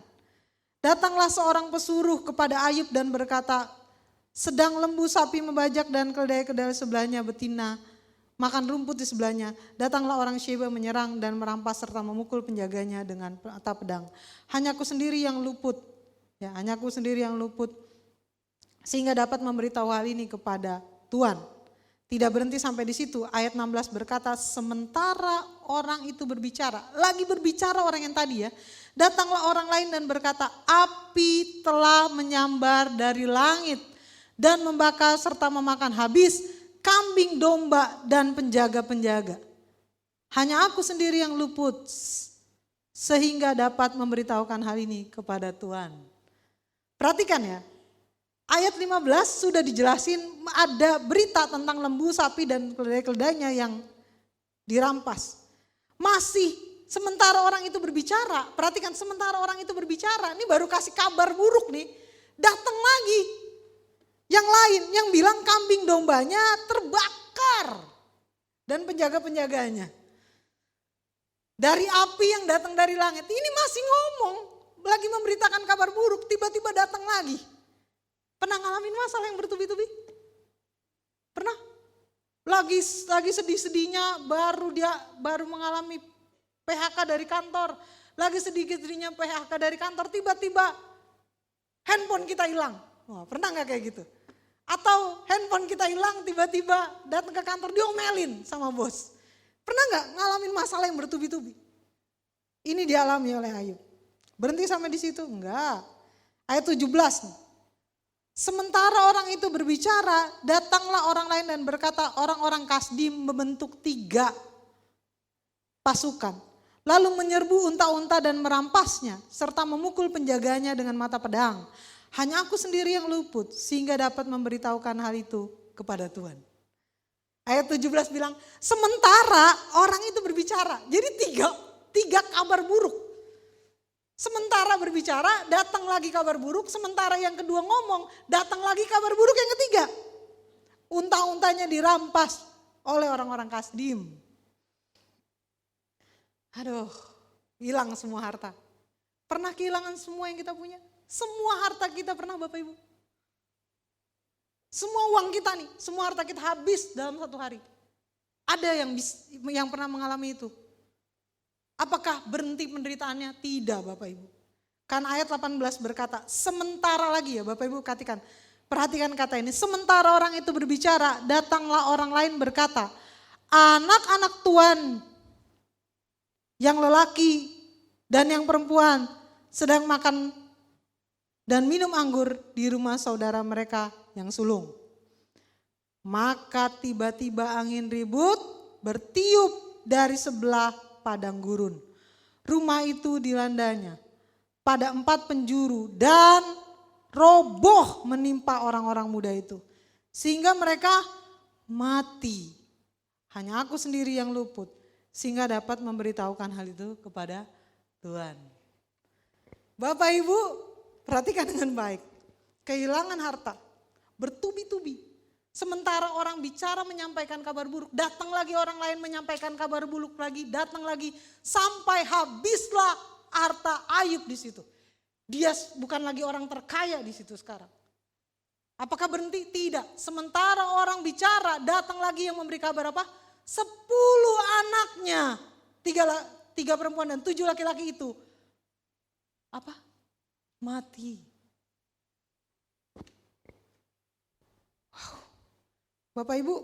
Datanglah seorang pesuruh kepada Ayub dan berkata, sedang lembu sapi membajak dan keledai-keledai sebelahnya betina makan rumput di sebelahnya. Datanglah orang Sheba menyerang dan merampas serta memukul penjaganya dengan mata pedang. Hanya aku sendiri yang luput. Ya, hanya aku sendiri yang luput. Sehingga dapat memberitahu hal ini kepada Tuhan. Tidak berhenti sampai di situ. Ayat 16 berkata, sementara orang itu berbicara. Lagi berbicara orang yang tadi ya. Datanglah orang lain dan berkata, api telah menyambar dari langit dan membakar serta memakan habis kambing, domba, dan penjaga-penjaga. Hanya aku sendiri yang luput, sehingga dapat memberitahukan hal ini kepada Tuhan. Perhatikan ya, ayat 15 sudah dijelasin ada berita tentang lembu, sapi, dan keledai-keledainya yang dirampas. Masih sementara orang itu berbicara, perhatikan sementara orang itu berbicara, ini baru kasih kabar buruk nih, datang lagi. Yang lain yang bilang kambing dombanya terbakar dan penjaga-penjaganya. Dari api yang datang dari langit, ini masih ngomong, lagi memberitakan kabar buruk, tiba-tiba datang lagi. Pernah ngalamin masalah yang bertubi-tubi? Pernah? Lagi sedih-sedihnya baru mengalami PHK dari kantor. Lagi sedih-sedihnya PHK dari kantor, tiba-tiba handphone kita hilang. Wah, pernah gak kayak gitu? Atau handphone kita hilang tiba-tiba datang ke kantor diomelin sama bos. Pernah gak ngalamin masalah yang bertubi-tubi? Ini dialami oleh Ayub. Berhenti sampai di situ? Enggak. Ayat 17 nih. Sementara orang itu berbicara, datanglah orang lain dan berkata, orang-orang Kasdim membentuk 3 pasukan. Lalu menyerbu unta-unta dan merampasnya, serta memukul penjaganya dengan mata pedang. Hanya aku sendiri yang luput, sehingga dapat memberitahukan hal itu kepada Tuhan. Ayat 17 bilang, sementara orang itu berbicara. Jadi tiga kabar buruk. Sementara berbicara, datang lagi kabar buruk. Sementara yang kedua ngomong, datang lagi kabar buruk yang ketiga. Unta-untanya dirampas oleh orang-orang Kasdim. Aduh, hilang semua harta. Pernah kehilangan semua yang kita punya? Semua harta kita pernah Bapak Ibu? Semua uang kita nih, semua harta kita habis dalam satu hari. Ada yang pernah mengalami itu. Apakah berhenti penderitaannya? Tidak Bapak Ibu. Kan ayat 18 berkata, sementara lagi ya Bapak Ibu perhatikan kata ini. Sementara orang itu berbicara, datanglah orang lain berkata, anak-anak Tuhan yang lelaki dan yang perempuan sedang makan dan minum anggur di rumah saudara mereka yang sulung. Maka tiba-tiba angin ribut bertiup dari sebelah padang gurun. Rumah itu dilandanya pada 4 penjuru dan roboh menimpa orang-orang muda itu. Sehingga mereka mati. Hanya aku sendiri yang luput. Sehingga dapat memberitahukan hal itu kepada Tuhan. Bapak Ibu, perhatikan dengan baik. Kehilangan harta, bertubi-tubi. Sementara orang bicara menyampaikan kabar buruk, datang lagi orang lain menyampaikan kabar buruk lagi, datang lagi. Sampai habislah harta Ayub di situ. Dia bukan lagi orang terkaya di situ sekarang. Apakah berhenti? Tidak. Sementara orang bicara, datang lagi yang memberi kabar apa? 10 anaknya. 3 perempuan dan 7 laki-laki itu. Apa? Mati. Wow. Bapak Ibu,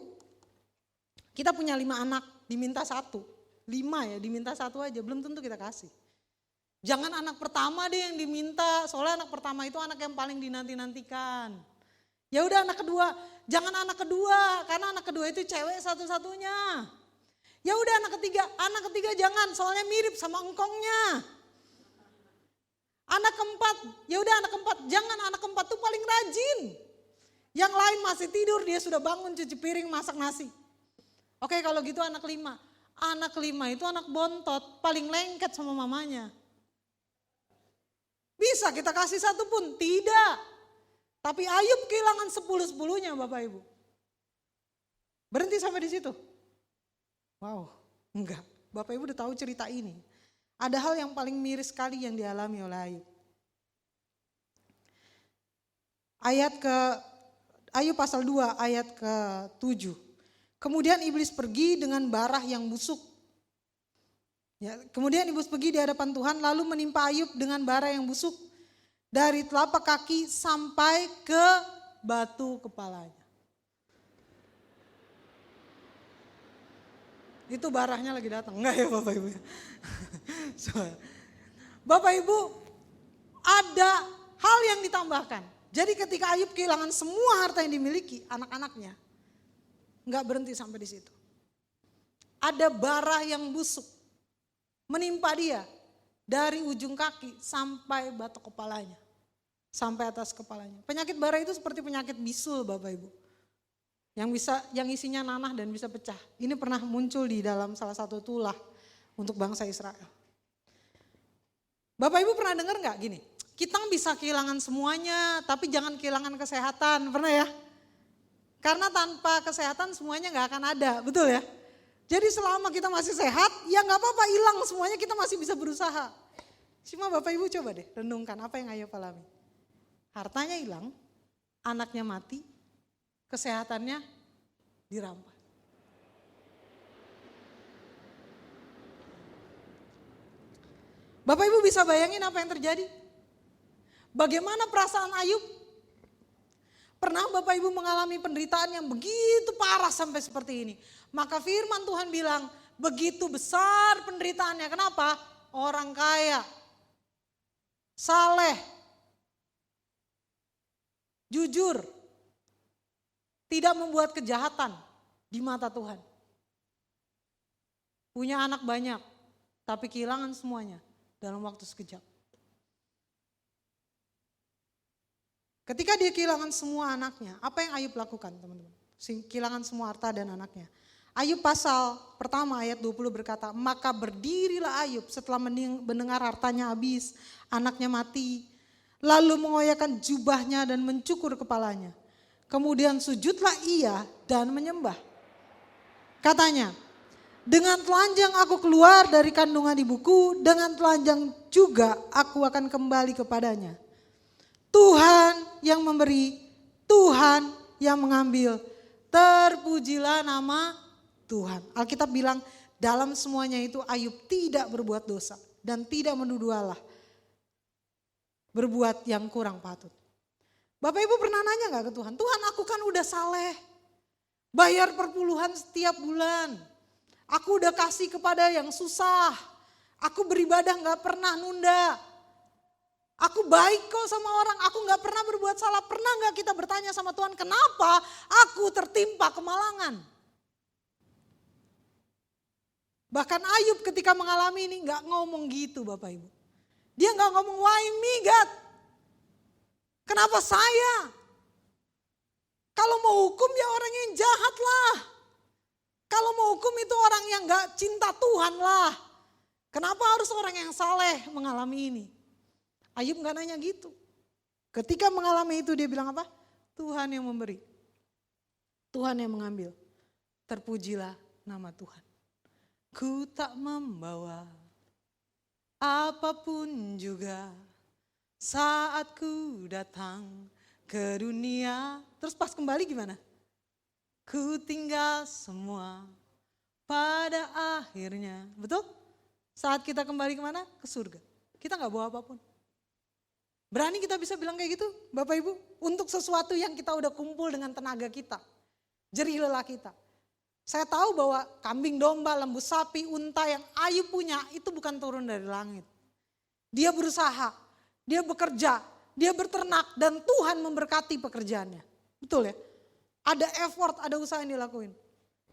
kita punya 5 anak, diminta 1. 5 ya, diminta 1 aja, belum tentu kita kasih. Jangan anak pertama deh yang diminta, soalnya anak pertama itu anak yang paling dinanti-nantikan. Ya udah anak kedua, jangan anak kedua, karena anak kedua itu cewek satu-satunya. Ya udah anak ketiga jangan, soalnya mirip sama engkongnya. Anak keempat, ya udah anak keempat, jangan anak keempat tuh paling rajin. Yang lain masih tidur, dia sudah bangun cuci piring, masak nasi. Oke kalau gitu anak 5. Anak 5 itu anak bontot, paling lengket sama mamanya. Bisa kita kasih 1 pun? Tidak. Tapi Ayub kehilangan 10-10-nya Bapak Ibu. Berhenti sampai di situ. Wow, Enggak, Bapak Ibu udah tahu cerita ini. Ada hal yang paling miris sekali yang dialami oleh Ayub. Ayub pasal 2 ayat ke-7. Kemudian iblis pergi dengan bara yang busuk. Ya, kemudian iblis pergi di hadapan Tuhan lalu menimpa Ayub dengan bara yang busuk. Dari telapak kaki sampai ke batu kepalanya. Itu barahnya lagi datang. Enggak ya Bapak Ibu? Bapak Ibu, ada hal yang ditambahkan. Jadi ketika Ayub kehilangan semua harta yang dimiliki, anak-anaknya, enggak berhenti sampai di situ. Ada bara yang busuk menimpa dia dari ujung kaki sampai batok kepalanya. Sampai atas kepalanya. Penyakit bara itu seperti penyakit bisul Bapak Ibu. Yang isinya nanah dan bisa pecah. Ini pernah muncul di dalam salah satu tulah untuk bangsa Israel. Bapak Ibu pernah dengar nggak gini? Kita bisa kehilangan semuanya, tapi jangan kehilangan kesehatan. Pernah ya? Karena tanpa kesehatan semuanya nggak akan ada, betul ya? Jadi selama kita masih sehat, ya nggak apa-apa hilang semuanya, kita masih bisa berusaha. Cuma Bapak Ibu coba deh renungkan apa yang Ayub alami. Hartanya hilang, anaknya mati, kesehatannya dirampas. Bapak Ibu bisa bayangin apa yang terjadi? Bagaimana perasaan Ayub? Pernah Bapak Ibu mengalami penderitaan yang begitu parah sampai seperti ini? Maka firman Tuhan bilang, begitu besar penderitaannya. Kenapa? Orang kaya, saleh, jujur, tidak membuat kejahatan di mata Tuhan. Punya anak banyak, tapi kehilangan semuanya dalam waktu sekejap. Ketika dia kehilangan semua anaknya, apa yang Ayub lakukan teman-teman? Kehilangan semua harta dan anaknya. Ayub pasal pertama ayat 20 berkata, maka berdirilah Ayub setelah mendengar hartanya habis, anaknya mati. Lalu mengoyakkan jubahnya dan mencukur kepalanya. Kemudian sujudlah ia dan menyembah. Katanya, dengan telanjang aku keluar dari kandungan ibuku, dengan telanjang juga aku akan kembali kepadanya. Tuhan yang memberi, Tuhan yang mengambil, terpujilah nama Tuhan. Alkitab bilang dalam semuanya itu Ayub tidak berbuat dosa dan tidak menuduh Allah berbuat yang kurang patut. Bapak Ibu pernah nanya gak ke Tuhan? Tuhan, aku kan udah saleh, bayar perpuluhan setiap bulan. Aku udah kasih kepada yang susah. Aku beribadah gak pernah nunda. Aku baik kok sama orang, aku gak pernah berbuat salah. Pernah gak kita bertanya sama Tuhan, kenapa aku tertimpa kemalangan? Bahkan Ayub ketika mengalami ini gak ngomong gitu Bapak Ibu. Dia gak ngomong, why me God? Kenapa saya? Kalau mau hukum ya orang yang jahat lah. Kalau mau hukum itu orang yang gak cinta Tuhan lah. Kenapa harus orang yang saleh mengalami ini? Ayub gak nanya gitu. Ketika mengalami itu dia bilang apa? Tuhan yang memberi. Tuhan yang mengambil. Terpujilah nama Tuhan. Ku tak membawa apapun juga saat ku datang ke dunia. Terus pas kembali gimana? Ku tinggal semua pada akhirnya. Betul? Saat kita kembali kemana? Ke surga. Kita gak bawa apapun. Berani kita bisa bilang kayak gitu Bapak Ibu? Untuk sesuatu yang kita udah kumpul dengan tenaga kita. Jerih lelah kita. Saya tahu bahwa kambing domba, lembu sapi, unta yang Ayub punya itu bukan turun dari langit. Dia berusaha, dia bekerja, dia berternak dan Tuhan memberkati pekerjaannya. Betul ya? Ada effort, ada usaha yang dilakuin.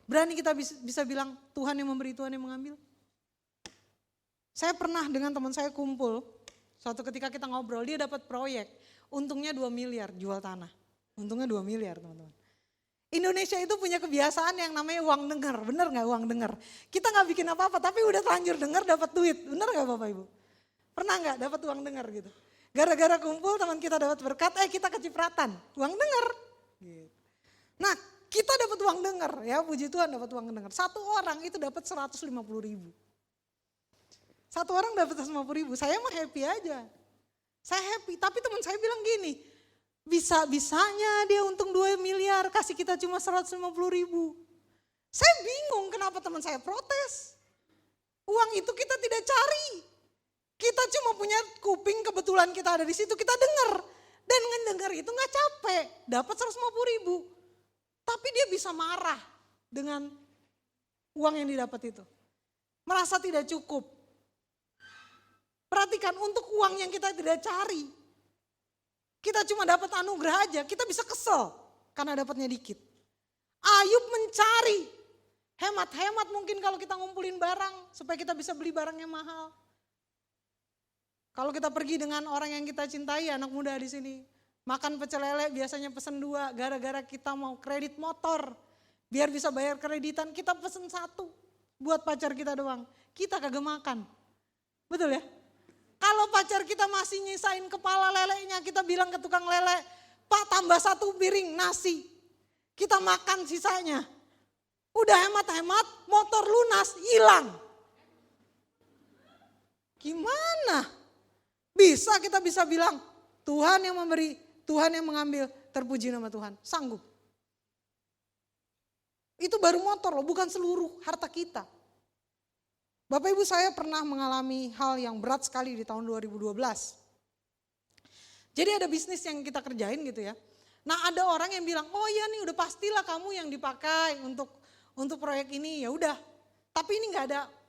Berani kita bisa bilang Tuhan yang memberi, Tuhan yang mengambil? Saya pernah dengan teman saya kumpul, suatu ketika kita ngobrol, dia dapat proyek, untungnya 2 miliar jual tanah. Untungnya 2 miliar teman-teman. Indonesia itu punya kebiasaan yang namanya uang dengar, bener gak uang dengar? Kita gak bikin apa-apa tapi udah terlanjur dengar dapat duit, bener gak Bapak Ibu? Pernah gak dapat uang dengar gitu? Gara-gara kumpul teman kita dapat berkat, kita kecipratan, uang dengar. Gitu. Nah kita dapat uang dengar ya, puji Tuhan dapat uang dengar. Satu orang itu dapat 150.000. Satu orang dapat 150.000, saya mah happy aja. Saya happy, tapi teman saya bilang gini, bisa-bisanya dia untung 2 miliar, kasih kita cuma 150.000. Saya bingung kenapa teman saya protes. Uang itu kita tidak cari. Kita cuma punya kuping, kebetulan kita ada di situ, kita dengar. Dan ngedengar itu gak capek, dapat 150.000. Tapi dia bisa marah dengan uang yang didapat itu. Merasa tidak cukup. Perhatikan, untuk uang yang kita tidak cari, kita cuma dapat anugerah aja, kita bisa kesel karena dapatnya dikit. Ayub mencari, hemat-hemat mungkin kalau kita ngumpulin barang supaya kita bisa beli barang yang mahal. Kalau kita pergi dengan orang yang kita cintai, anak muda di sini, makan pecel lele biasanya pesen 2, gara-gara kita mau kredit motor, biar bisa bayar kreditan, kita pesen 1 buat pacar kita doang. Kita kagak makan, betul ya? Kalau pacar kita masih nyisain kepala lelenya, kita bilang ke tukang lele, Pak tambah 1 piring nasi. Kita makan sisanya. Udah hemat-hemat, motor lunas, hilang. Gimana? Bisa kita bisa bilang, Tuhan yang memberi, Tuhan yang mengambil, terpuji nama Tuhan. Sanggup. Itu baru motor loh, bukan seluruh harta kita. Bapak Ibu, saya pernah mengalami hal yang berat sekali di tahun 2012. Jadi ada bisnis yang kita kerjain gitu ya. Nah ada orang yang bilang, oh iya nih udah pastilah kamu yang dipakai untuk proyek ini, ya udah. Tapi ini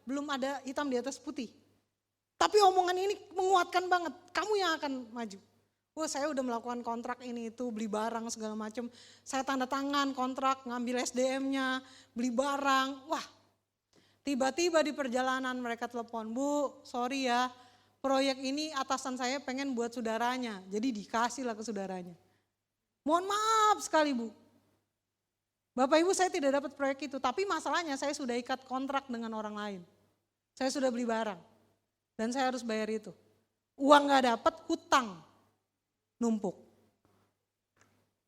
belum ada hitam di atas putih. Tapi omongan ini menguatkan banget, kamu yang akan maju. Wah saya udah melakukan kontrak ini itu, beli barang segala macam. Saya tanda tangan kontrak, ngambil SDM-nya, beli barang, wah. Tiba-tiba di perjalanan mereka telepon, Bu sorry ya proyek ini atasan saya pengen buat saudaranya. Jadi dikasihlah ke saudaranya. Mohon maaf sekali Bu. Bapak Ibu saya tidak dapat proyek itu, tapi masalahnya saya sudah ikat kontrak dengan orang lain. Saya sudah beli barang dan saya harus bayar itu. Uang gak dapat, hutang numpuk.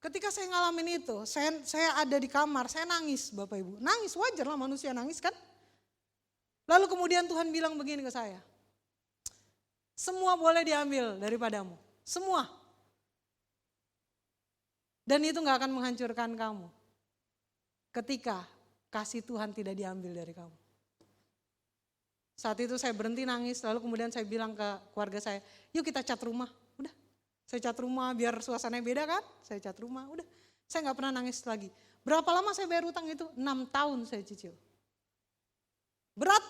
Ketika saya ngalamin itu, saya ada di kamar, saya nangis Bapak Ibu. Nangis wajar lah manusia nangis kan. Lalu kemudian Tuhan bilang begini ke saya, semua boleh diambil daripadamu, semua. Dan itu gak akan menghancurkan kamu ketika kasih Tuhan tidak diambil dari kamu. Saat itu saya berhenti nangis, lalu kemudian saya bilang ke keluarga saya, yuk kita cat rumah. Udah, saya cat rumah biar suasananya beda kan, saya cat rumah, udah. Saya gak pernah nangis lagi. Berapa lama saya bayar utang itu? 6 tahun saya cicil. Berat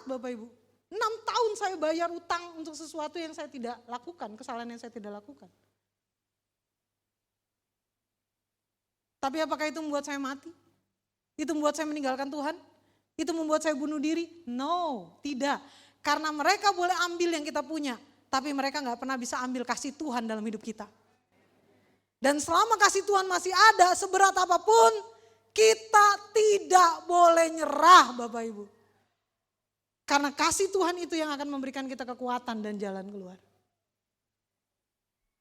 Bapak Ibu. 6 tahun saya bayar utang untuk sesuatu yang saya tidak lakukan, kesalahan yang saya tidak lakukan. Tapi apakah itu membuat saya mati? Itu membuat saya meninggalkan Tuhan? Itu membuat saya bunuh diri? No, tidak. Karena mereka boleh ambil yang kita punya, tapi mereka gak pernah bisa ambil kasih Tuhan dalam hidup kita. Dan selama kasih Tuhan masih ada, seberat apapun, kita tidak boleh nyerah Bapak Ibu. Karena kasih Tuhan itu yang akan memberikan kita kekuatan dan jalan keluar.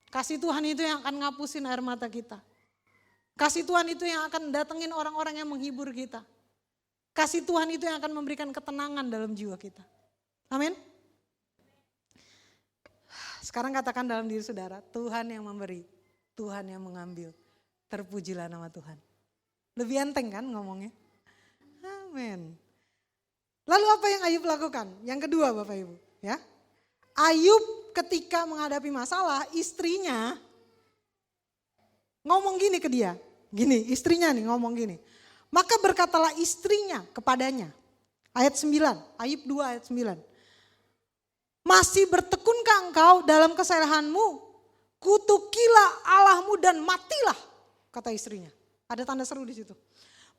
Kasih Tuhan itu yang akan ngapusin air mata kita. Kasih Tuhan itu yang akan datengin orang-orang yang menghibur kita. Kasih Tuhan itu yang akan memberikan ketenangan dalam jiwa kita. Amin. Sekarang katakan dalam diri saudara, Tuhan yang memberi, Tuhan yang mengambil. Terpujilah nama Tuhan. Lebih enteng kan ngomongnya? Amin. Lalu apa yang Ayub lakukan? Yang kedua Bapak Ibu, ya. Ayub ketika menghadapi masalah, istrinya ngomong gini ke dia. Gini, istrinya nih ngomong gini. Maka berkatalah istrinya kepadanya. Ayat 9, Ayub 2 ayat 9. Masih bertekunkah engkau dalam kesalehanmu? Kutukilah Allahmu dan matilah, kata istrinya. Ada tanda seru di situ.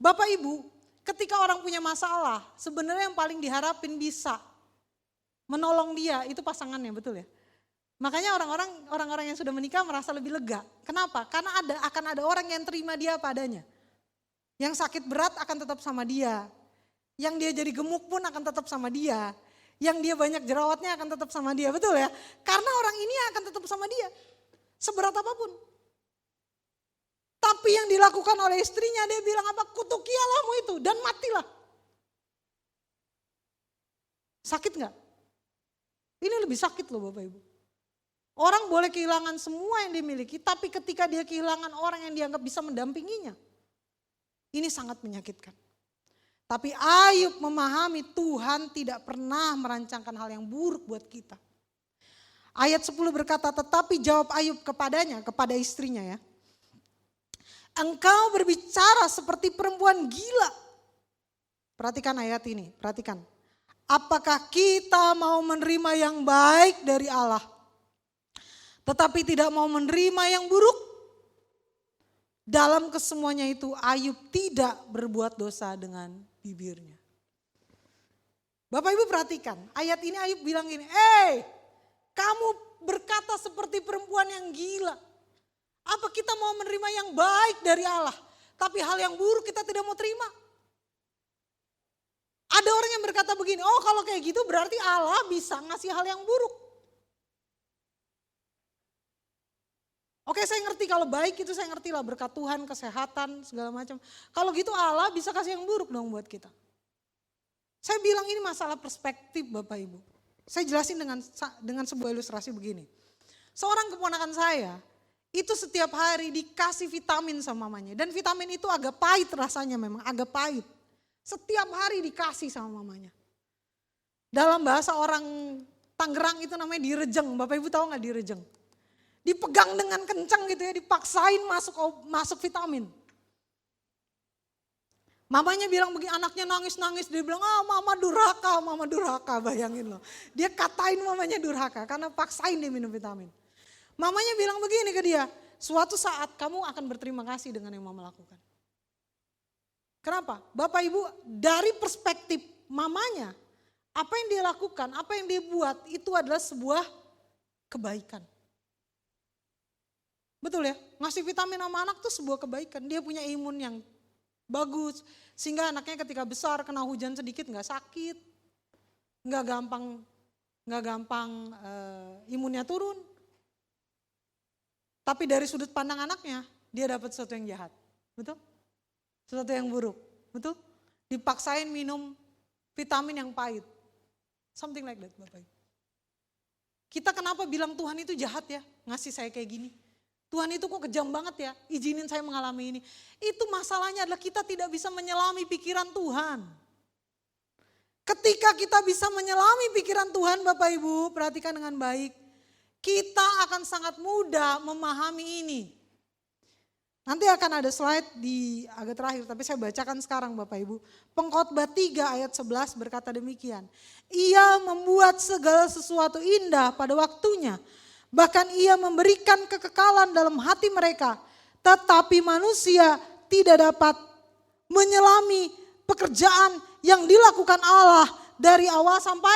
Bapak Ibu, ketika orang punya masalah, sebenarnya yang paling diharapin bisa menolong dia itu pasangannya, betul ya? Makanya orang-orang yang sudah menikah merasa lebih lega. Kenapa? Karena akan ada orang yang terima dia padanya. Yang sakit berat akan tetap sama dia. Yang dia jadi gemuk pun akan tetap sama dia. Yang dia banyak jerawatnya akan tetap sama dia, betul ya? Karena orang ini akan tetap sama dia. Seberat apapun. Tapi yang dilakukan oleh istrinya, dia bilang apa? Kutuki Allahmu itu dan matilah. Sakit nggak? Ini lebih sakit loh Bapak Ibu. Orang boleh kehilangan semua yang dimiliki, tapi ketika dia kehilangan orang yang dianggap bisa mendampinginya, ini sangat menyakitkan. Tapi Ayub memahami Tuhan tidak pernah merancangkan hal yang buruk buat kita. Ayat 10 berkata, tetapi jawab Ayub kepadanya, kepada istrinya ya. Engkau berbicara seperti perempuan gila. Perhatikan ayat ini, perhatikan. Apakah kita mau menerima yang baik dari Allah, tetapi tidak mau menerima yang buruk? Dalam kesemuanya itu Ayub tidak berbuat dosa dengan bibirnya. Bapak Ibu perhatikan, ayat ini Ayub bilang gini, kamu berkata seperti perempuan yang gila. Apa kita mau menerima yang baik dari Allah, tapi hal yang buruk kita tidak mau terima? Ada orang yang berkata begini, oh kalau kayak gitu berarti Allah bisa ngasih hal yang buruk. Oke, saya ngerti kalau baik itu saya ngerti lah, berkat Tuhan, kesehatan, segala macam. Kalau gitu Allah bisa kasih yang buruk dong buat kita. Saya bilang ini masalah perspektif Bapak Ibu. Saya jelasin dengan sebuah ilustrasi begini. Seorang keponakan saya itu setiap hari dikasih vitamin sama mamanya. Dan vitamin itu agak pahit rasanya, memang agak pahit. Setiap hari dikasih sama mamanya. Dalam bahasa orang Tangerang itu namanya direjeng. Bapak Ibu tahu gak direjeng? Dipegang dengan kencang gitu ya, dipaksain masuk vitamin. Mamanya bilang begini, anaknya nangis-nangis, dia bilang, mama durhaka, bayangin loh. Dia katain mamanya durhaka karena paksain dia minum vitamin. Mamanya bilang begini ke dia, suatu saat kamu akan berterima kasih dengan yang mama lakukan. Kenapa? Bapak Ibu, dari perspektif mamanya, apa yang dia lakukan, apa yang dia buat, itu adalah sebuah kebaikan. Betul ya, ngasih vitamin sama anak itu sebuah kebaikan. Dia punya imun yang bagus, sehingga anaknya ketika besar kena hujan sedikit nggak sakit, nggak gampang imunnya turun. Tapi dari sudut pandang anaknya, dia dapat sesuatu yang jahat, betul? Sesuatu yang buruk, betul? Dipaksain minum vitamin yang pahit, something like that, Bapak Ibu. Kita kenapa bilang Tuhan itu jahat ya, ngasih saya kayak gini? Tuhan itu kok kejam banget ya, izinin saya mengalami ini. Itu masalahnya adalah kita tidak bisa menyelami pikiran Tuhan. Ketika kita bisa menyelami pikiran Tuhan Bapak Ibu, perhatikan dengan baik. Kita akan sangat mudah memahami ini. Nanti akan ada slide di agak terakhir, tapi saya bacakan sekarang Bapak Ibu. Pengkhotbah 3 ayat 11 berkata demikian. Ia membuat segala sesuatu indah pada waktunya. Bahkan ia memberikan kekekalan dalam hati mereka. Tetapi manusia tidak dapat menyelami pekerjaan yang dilakukan Allah dari awal sampai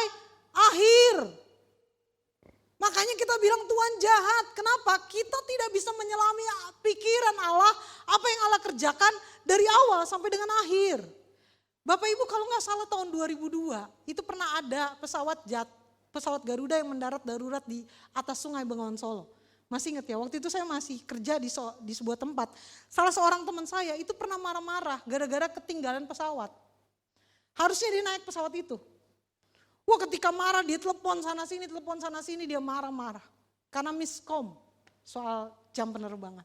akhir. Makanya kita bilang Tuhan jahat. Kenapa? Kita tidak bisa menyelami pikiran Allah, apa yang Allah kerjakan dari awal sampai dengan akhir. Bapak Ibu kalau nggak salah tahun 2002, itu pernah ada pesawat Garuda yang mendarat darurat di atas Sungai Bengawan Solo. Masih ingat ya, waktu itu saya masih kerja di sebuah tempat. Salah seorang teman saya itu pernah marah-marah gara-gara ketinggalan pesawat. Harusnya dia naik pesawat itu. Wah ketika marah dia telepon sana sini dia marah-marah. Karena miskom soal jam penerbangan.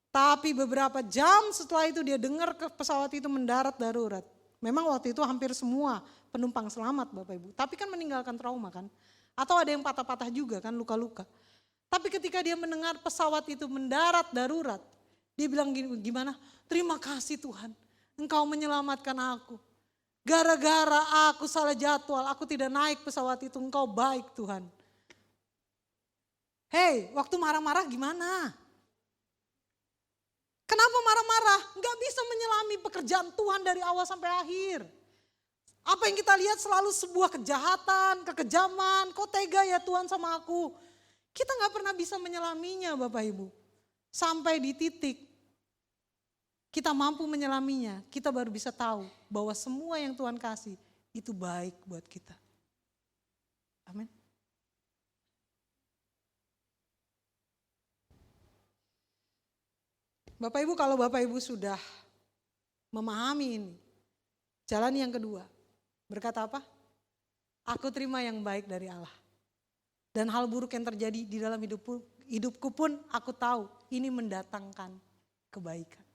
Tapi beberapa jam setelah itu dia dengar pesawat itu mendarat darurat. Memang waktu itu hampir semua penumpang selamat Bapak Ibu. Tapi kan meninggalkan trauma kan. Atau ada yang patah-patah juga kan, luka-luka. Tapi ketika dia mendengar pesawat itu mendarat darurat. Dia bilang gimana? Terima kasih Tuhan, Engkau menyelamatkan aku. Gara-gara aku salah jadwal, aku tidak naik pesawat itu, Engkau baik Tuhan. Hei, waktu marah-marah gimana? Kenapa marah-marah? Enggak bisa menyelami pekerjaan Tuhan dari awal sampai akhir. Apa yang kita lihat selalu sebuah kejahatan, kekejaman, kok tega ya Tuhan sama aku. Kita enggak pernah bisa menyelaminya Bapak Ibu. Sampai di titik kita mampu menyelaminya, kita baru bisa tahu bahwa semua yang Tuhan kasih itu baik buat kita. Amin. Bapak Ibu, kalau Bapak Ibu sudah memahami ini, jalan yang kedua, berkata apa? Aku terima yang baik dari Allah. Dan hal buruk yang terjadi di dalam hidupku pun aku tahu ini mendatangkan kebaikan.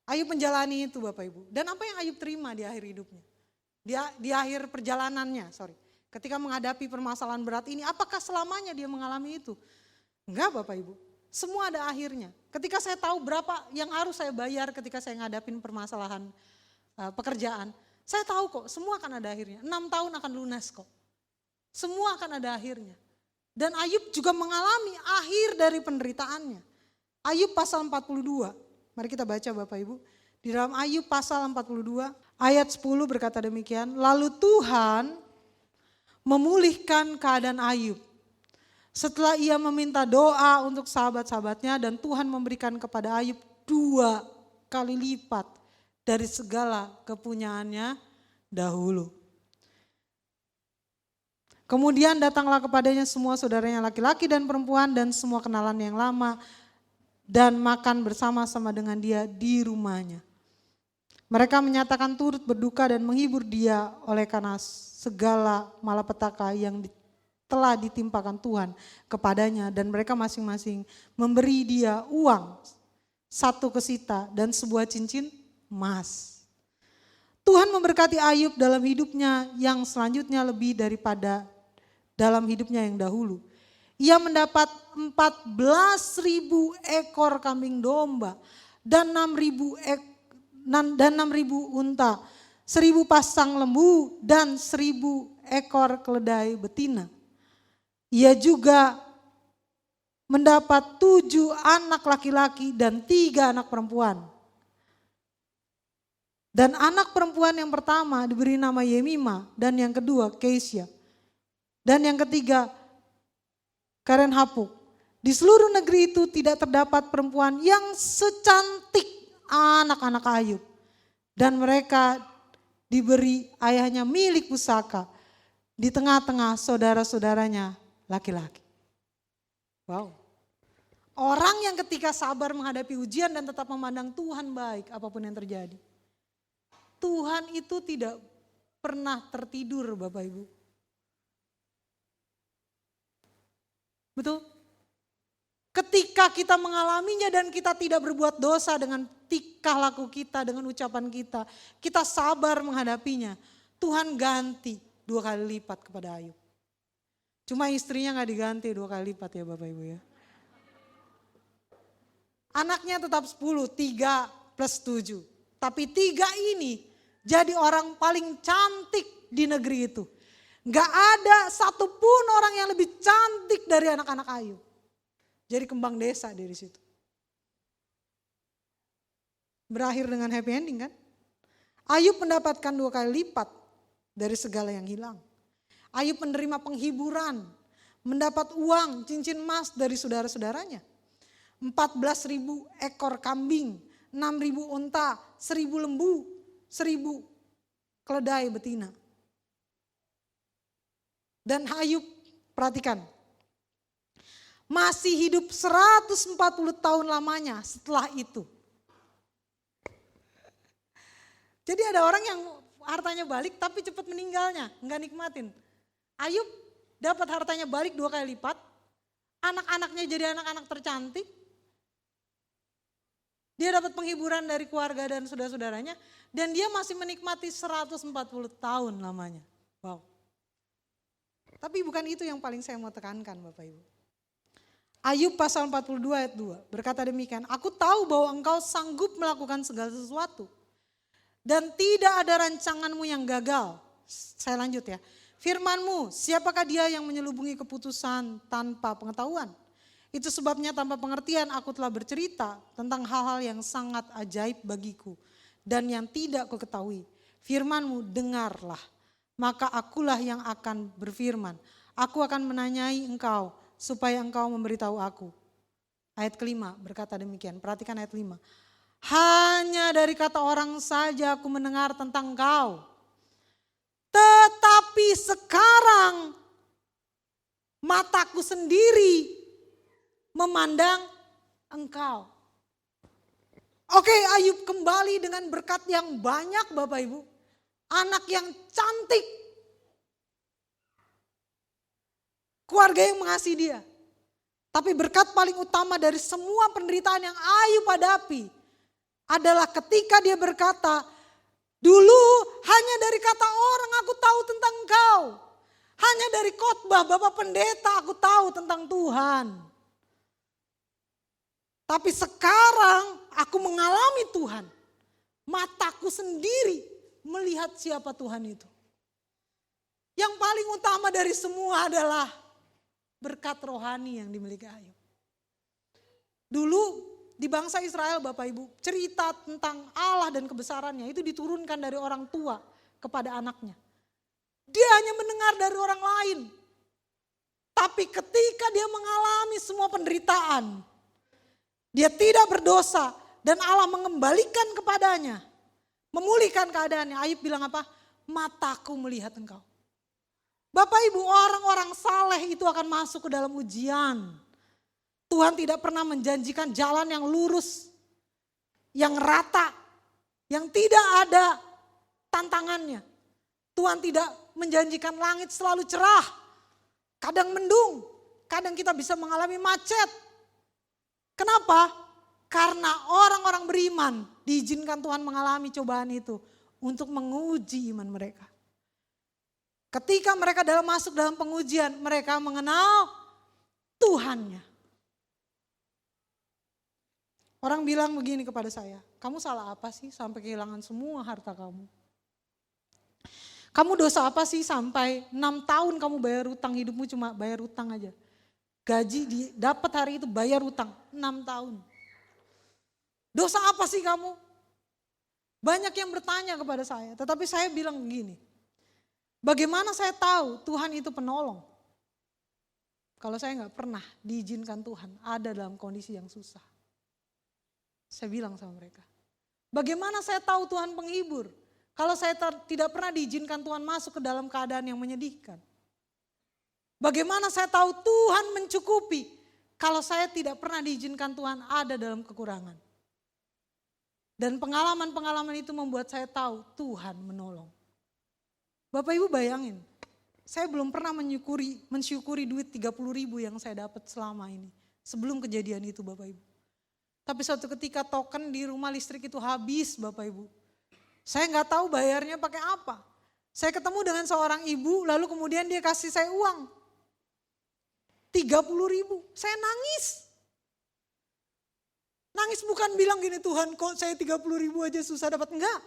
Ayub menjalani itu Bapak Ibu. Dan apa yang Ayub terima di akhir hidupnya? Di akhir perjalanannya, ketika menghadapi permasalahan berat ini, apakah selamanya dia mengalami itu? Enggak Bapak Ibu, semua ada akhirnya. Ketika saya tahu berapa yang harus saya bayar ketika saya ngadapin permasalahan pekerjaan, saya tahu kok semua akan ada akhirnya. 6 tahun akan lunas kok. Semua akan ada akhirnya. Dan Ayub juga mengalami akhir dari penderitaannya. Ayub pasal 42, mari kita baca Bapak Ibu. Di dalam Ayub pasal 42 ayat 10 berkata demikian, lalu Tuhan memulihkan keadaan Ayub. Setelah ia meminta doa untuk sahabat-sahabatnya dan Tuhan memberikan kepada Ayub 2 kali lipat dari segala kepunyaannya dahulu. Kemudian datanglah kepadanya semua saudaranya laki-laki dan perempuan dan semua kenalan yang lama dan makan bersama-sama dengan dia di rumahnya. Mereka menyatakan turut berduka dan menghibur dia oleh karena segala malapetaka yang telah ditimpakan Tuhan kepadanya dan mereka masing-masing memberi dia uang 1 kesita dan sebuah cincin emas. Tuhan memberkati Ayub dalam hidupnya yang selanjutnya lebih daripada dalam hidupnya yang dahulu. Ia mendapat 14.000 ekor kambing domba dan 6.000 unta, 1.000 pasang lembu dan 1.000 ekor keledai betina. Ia juga mendapat 7 anak laki-laki dan 3 anak perempuan. Dan anak perempuan yang pertama diberi nama Yemima dan yang kedua Keisha. Dan yang ketiga Karen Hapuk. Di seluruh negeri itu tidak terdapat perempuan yang secantik anak-anak Ayub. Dan mereka diberi ayahnya milik pusaka di tengah-tengah saudara-saudaranya laki-laki. Wow. Orang yang ketika sabar menghadapi ujian dan tetap memandang Tuhan baik apapun yang terjadi. Tuhan itu tidak pernah tertidur Bapak Ibu. Betul? Ketika kita mengalaminya dan kita tidak berbuat dosa dengan tingkah laku kita, dengan ucapan kita, kita sabar menghadapinya. Tuhan ganti 2 kali lipat kepada Ayub. Cuma istrinya gak diganti 2 kali lipat ya Bapak Ibu ya. Anaknya tetap 10, 3 plus 7. Tapi 3 ini jadi orang paling cantik di negeri itu. Gak ada satupun orang yang lebih cantik dari anak-anak Ayub. Jadi kembang desa dari situ. Berakhir dengan happy ending kan? Ayub mendapatkan 2 kali lipat dari segala yang hilang. Ayub menerima penghiburan, mendapat uang, cincin emas dari saudara-saudaranya. 14.000 ekor kambing, 6.000 unta, 1.000 lembu, 1.000 keledai betina. Dan Ayub, perhatikan, masih hidup 140 tahun lamanya setelah itu. Jadi ada orang yang hartanya balik tapi cepat meninggalnya, enggak nikmatin. Ayub dapat hartanya balik 2 kali lipat, anak-anaknya jadi anak-anak tercantik, dia dapat penghiburan dari keluarga dan saudara-saudaranya, dan dia masih menikmati 140 tahun lamanya. Wow. Tapi bukan itu yang paling saya mau tekankan Bapak Ibu. Ayub pasal 42 ayat 2 berkata demikian, aku tahu bahwa engkau sanggup melakukan segala sesuatu dan tidak ada rancanganmu yang gagal. Saya lanjut ya. Firmanmu, siapakah dia yang menyelubungi keputusan tanpa pengetahuan? Itu sebabnya tanpa pengertian aku telah bercerita tentang hal-hal yang sangat ajaib bagiku dan yang tidak ku ketahui. Firmanmu, dengarlah, maka akulah yang akan berfirman. Aku akan menanyai engkau supaya engkau memberitahu aku. Ayat kelima berkata demikian, perhatikan ayat 5. Hanya dari kata orang saja aku mendengar tentang engkau. Tetapi sekarang mataku sendiri memandang engkau. Oke, Ayub kembali dengan berkat yang banyak Bapak Ibu. Anak yang cantik. Keluarga yang mengasihi dia. Tapi berkat paling utama dari semua penderitaan yang Ayub hadapi adalah ketika dia berkata, dulu hanya dari kata orang aku tahu tentang engkau. Hanya dari khotbah Bapak Pendeta aku tahu tentang Tuhan. Tapi sekarang aku mengalami Tuhan. Mataku sendiri melihat siapa Tuhan itu. Yang paling utama dari semua adalah berkat rohani yang dimiliki Ayub. Dulu di bangsa Israel Bapak Ibu, cerita tentang Allah dan kebesarannya itu diturunkan dari orang tua kepada anaknya. Dia hanya mendengar dari orang lain. Tapi ketika dia mengalami semua penderitaan, dia tidak berdosa dan Allah mengembalikan kepadanya, memulihkan keadaannya. Ayub bilang apa? Mataku melihat engkau. Bapak Ibu, orang-orang saleh itu akan masuk ke dalam ujian. Tuhan tidak pernah menjanjikan jalan yang lurus, yang rata, yang tidak ada tantangannya. Tuhan tidak menjanjikan langit selalu cerah, kadang mendung, kadang kita bisa mengalami macet. Kenapa? Karena orang-orang beriman diizinkan Tuhan mengalami cobaan itu untuk menguji iman mereka. Ketika mereka masuk dalam pengujian, mereka mengenal Tuhannya. Orang bilang begini kepada saya, kamu salah apa sih sampai kehilangan semua harta kamu? Kamu dosa apa sih sampai 6 tahun kamu bayar utang, hidupmu cuma bayar utang aja. Gaji dapat hari itu bayar utang 6 tahun. Dosa apa sih kamu? Banyak yang bertanya kepada saya, tetapi saya bilang begini. Bagaimana saya tahu Tuhan itu penolong? Kalau saya nggak pernah diizinkan Tuhan ada dalam kondisi yang susah. Saya bilang sama mereka. Bagaimana saya tahu Tuhan penghibur? Kalau saya tidak pernah diizinkan Tuhan masuk ke dalam keadaan yang menyedihkan. Bagaimana saya tahu Tuhan mencukupi? Kalau saya tidak pernah diizinkan Tuhan ada dalam kekurangan. Dan pengalaman-pengalaman itu membuat saya tahu Tuhan menolong. Bapak Ibu bayangin, saya belum pernah mensyukuri duit 30.000 yang saya dapat selama ini. Sebelum kejadian itu Bapak Ibu. Tapi suatu ketika token di rumah listrik itu habis Bapak Ibu. Saya nggak tahu bayarnya pakai apa. Saya ketemu dengan seorang ibu lalu kemudian dia kasih saya uang. 30.000, saya nangis. Nangis bukan bilang gini, Tuhan kok saya 30.000 aja susah dapat, enggak.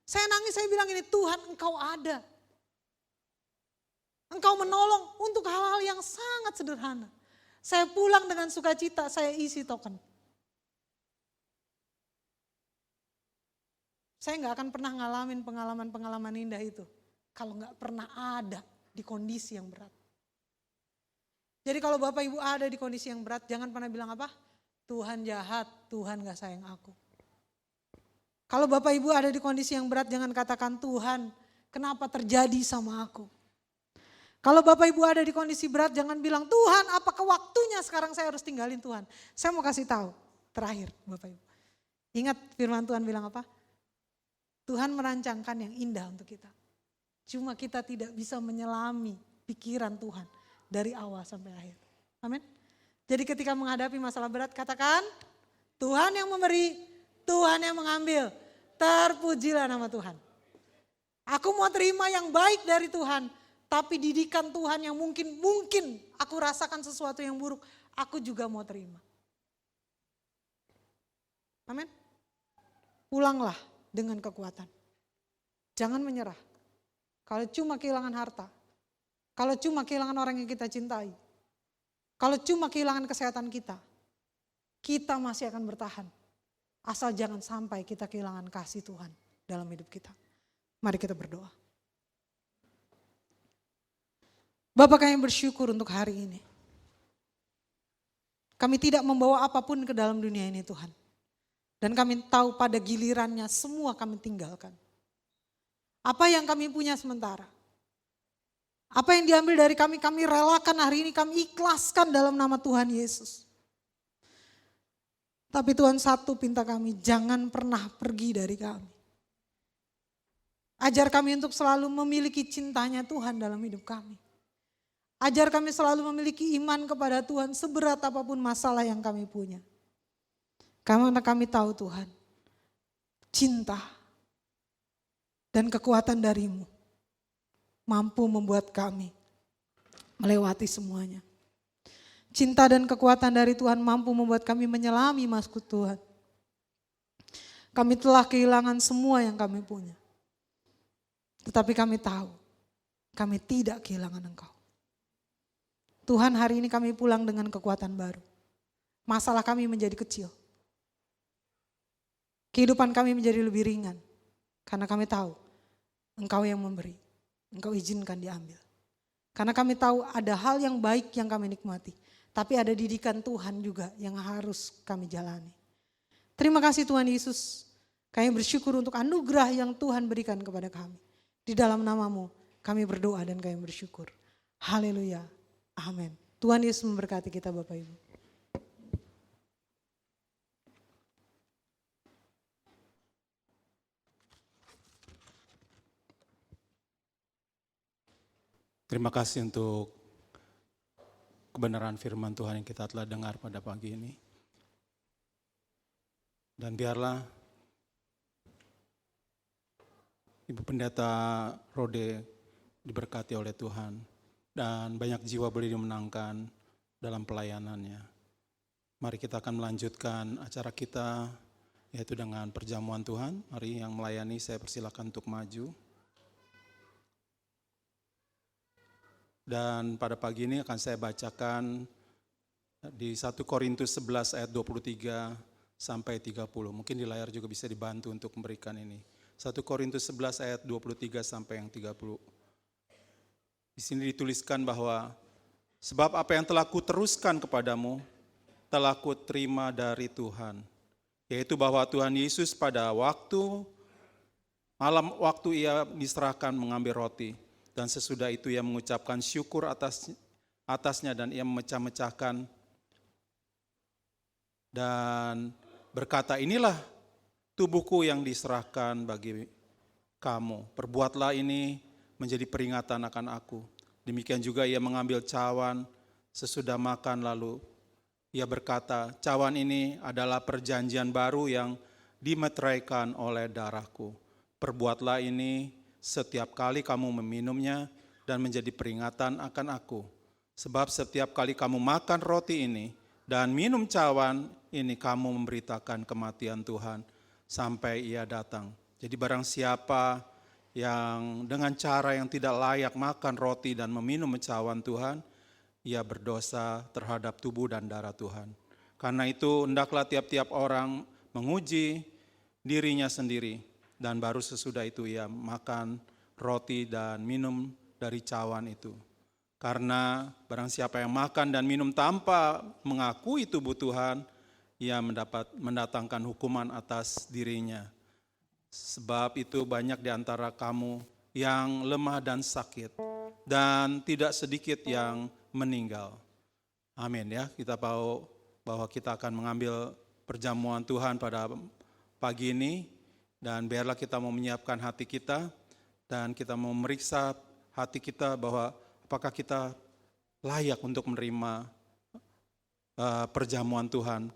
Saya nangis, saya bilang gini, Tuhan engkau ada. Engkau menolong untuk hal-hal yang sangat sederhana. Saya pulang dengan sukacita, saya isi token. Saya nggak akan pernah ngalamin pengalaman-pengalaman indah itu. Kalau nggak pernah ada di kondisi yang berat. Jadi kalau Bapak Ibu ada di kondisi yang berat, jangan pernah bilang apa? Tuhan jahat, Tuhan gak sayang aku. Kalau Bapak Ibu ada di kondisi yang berat, jangan katakan Tuhan kenapa terjadi sama aku. Kalau Bapak Ibu ada di kondisi berat, jangan bilang Tuhan apakah waktunya sekarang saya harus tinggalin Tuhan. Saya mau kasih tahu, terakhir Bapak Ibu. Ingat firman Tuhan bilang apa? Tuhan merancangkan yang indah untuk kita. Cuma kita tidak bisa menyelami pikiran Tuhan dari awal sampai akhir. Amin. Jadi ketika menghadapi masalah berat katakan, Tuhan yang memberi, Tuhan yang mengambil. Terpujilah nama Tuhan. Aku mau terima yang baik dari Tuhan. Tapi didikan Tuhan yang mungkin aku rasakan sesuatu yang buruk. Aku juga mau terima. Amin. Pulanglah dengan kekuatan. Jangan menyerah. Kalau cuma kehilangan harta. Kalau cuma kehilangan orang yang kita cintai. Kalau cuma kehilangan kesehatan kita. Kita masih akan bertahan. Asal jangan sampai kita kehilangan kasih Tuhan dalam hidup kita. Mari kita berdoa. Bapak kami bersyukur untuk hari ini. Kami tidak membawa apapun ke dalam dunia ini Tuhan. Dan kami tahu pada gilirannya semua kami tinggalkan. Apa yang kami punya sementara. Apa yang diambil dari kami relakan hari ini, kami ikhlaskan dalam nama Tuhan Yesus. Tapi Tuhan, satu pinta kami, jangan pernah pergi dari kami. Ajar kami untuk selalu memiliki cintanya Tuhan dalam hidup kami. Ajar kami selalu memiliki iman kepada Tuhan seberat apapun masalah yang kami punya. Karena kami tahu Tuhan, cinta dan kekuatan darimu mampu membuat kami melewati semuanya. Cinta dan kekuatan dari Tuhan mampu membuat kami menyelami maksud Tuhan. Kami telah kehilangan semua yang kami punya. Tetapi kami tahu, kami tidak kehilangan Engkau. Tuhan, hari ini kami pulang dengan kekuatan baru. Masalah kami menjadi kecil. Kehidupan kami menjadi lebih ringan. Karena kami tahu, Engkau yang memberi. Engkau izinkan diambil. Karena kami tahu ada hal yang baik yang kami nikmati. Tapi ada didikan Tuhan juga yang harus kami jalani. Terima kasih Tuhan Yesus. Kami bersyukur untuk anugerah yang Tuhan berikan kepada kami. Di dalam nama-Mu kami berdoa dan kami bersyukur. Haleluya. Amin. Tuhan Yesus memberkati kita Bapak Ibu. Terima kasih untuk kebenaran firman Tuhan yang kita telah dengar pada pagi ini. Dan biarlah Ibu Pendeta Rode diberkati oleh Tuhan dan banyak jiwa boleh dimenangkan dalam pelayanannya. Mari kita akan melanjutkan acara kita yaitu dengan perjamuan Tuhan. Mari yang melayani saya persilakan untuk maju. Dan pada pagi ini akan saya bacakan di 1 Korintus 11 ayat 23 sampai 30. Mungkin di layar juga bisa dibantu untuk memberikan ini. 1 Korintus 11 ayat 23 sampai yang 30. Di sini dituliskan bahwa sebab apa yang telah kuteruskan kepadamu telah kuterima dari Tuhan. Yaitu bahwa Tuhan Yesus pada malam waktu ia diserahkan mengambil roti. Dan sesudah itu ia mengucapkan syukur atasnya dan ia memecah-mecahkan dan berkata, inilah tubuhku yang diserahkan bagi kamu. Perbuatlah ini menjadi peringatan akan aku. Demikian juga ia mengambil cawan sesudah makan lalu ia berkata, cawan ini adalah perjanjian baru yang dimeteraikan oleh darahku. Perbuatlah ini setiap kali kamu meminumnya dan menjadi peringatan akan aku. Sebab setiap kali kamu makan roti ini dan minum cawan ini kamu memberitakan kematian Tuhan sampai ia datang. Jadi barang siapa yang dengan cara yang tidak layak makan roti dan meminum cawan Tuhan, ia berdosa terhadap tubuh dan darah Tuhan. Karena itu hendaklah tiap-tiap orang menguji dirinya sendiri. Dan baru sesudah itu ia makan roti dan minum dari cawan itu. Karena barang siapa yang makan dan minum tanpa mengakui tubuh Tuhan, ia mendatangkan hukuman atas dirinya. Sebab itu banyak di antara kamu yang lemah dan sakit, dan tidak sedikit yang meninggal. Amin ya, kita tahu bahwa kita akan mengambil perjamuan Tuhan pada pagi ini. Dan biarlah kita mau menyiapkan hati kita dan kita mau memeriksa hati kita bahwa apakah kita layak untuk menerima perjamuan Tuhan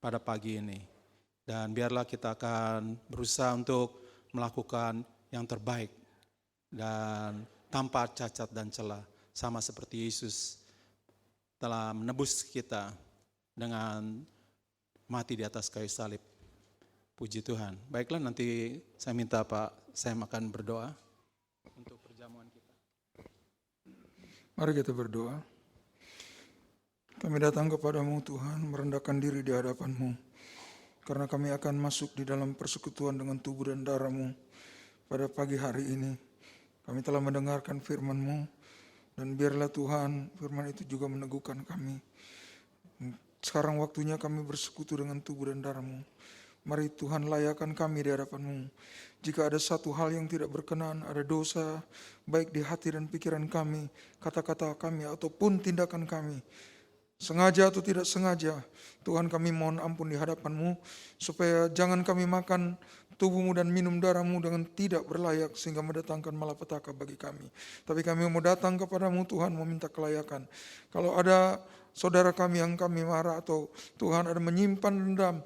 pada pagi ini. Dan biarlah kita akan berusaha untuk melakukan yang terbaik dan tanpa cacat dan celah. Sama seperti Yesus telah menebus kita dengan mati di atas kayu salib. Puji Tuhan. Baiklah, nanti saya minta Pak Sam akan berdoa untuk perjamuan kita. Mari kita berdoa. Kami datang kepadamu Tuhan, merendahkan diri di hadapan-Mu. Karena kami akan masuk di dalam persekutuan dengan tubuh dan darah-Mu pada pagi hari ini. Kami telah mendengarkan firman-Mu, dan biarlah Tuhan, firman itu juga meneguhkan kami. Sekarang waktunya kami bersekutu dengan tubuh dan darah-Mu. Mari Tuhan layakan kami di hadapan-Mu. Jika ada satu hal yang tidak berkenan, ada dosa, baik di hati dan pikiran kami, kata-kata kami, ataupun tindakan kami, sengaja atau tidak sengaja, Tuhan kami mohon ampun di hadapan-Mu, supaya jangan kami makan tubuh-Mu dan minum darah-Mu dengan tidak berlayak sehingga mendatangkan malapetaka bagi kami. Tapi kami mau datang kepadamu Tuhan, meminta kelayakan. Kalau ada saudara kami yang kami marah atau Tuhan ada menyimpan dendam,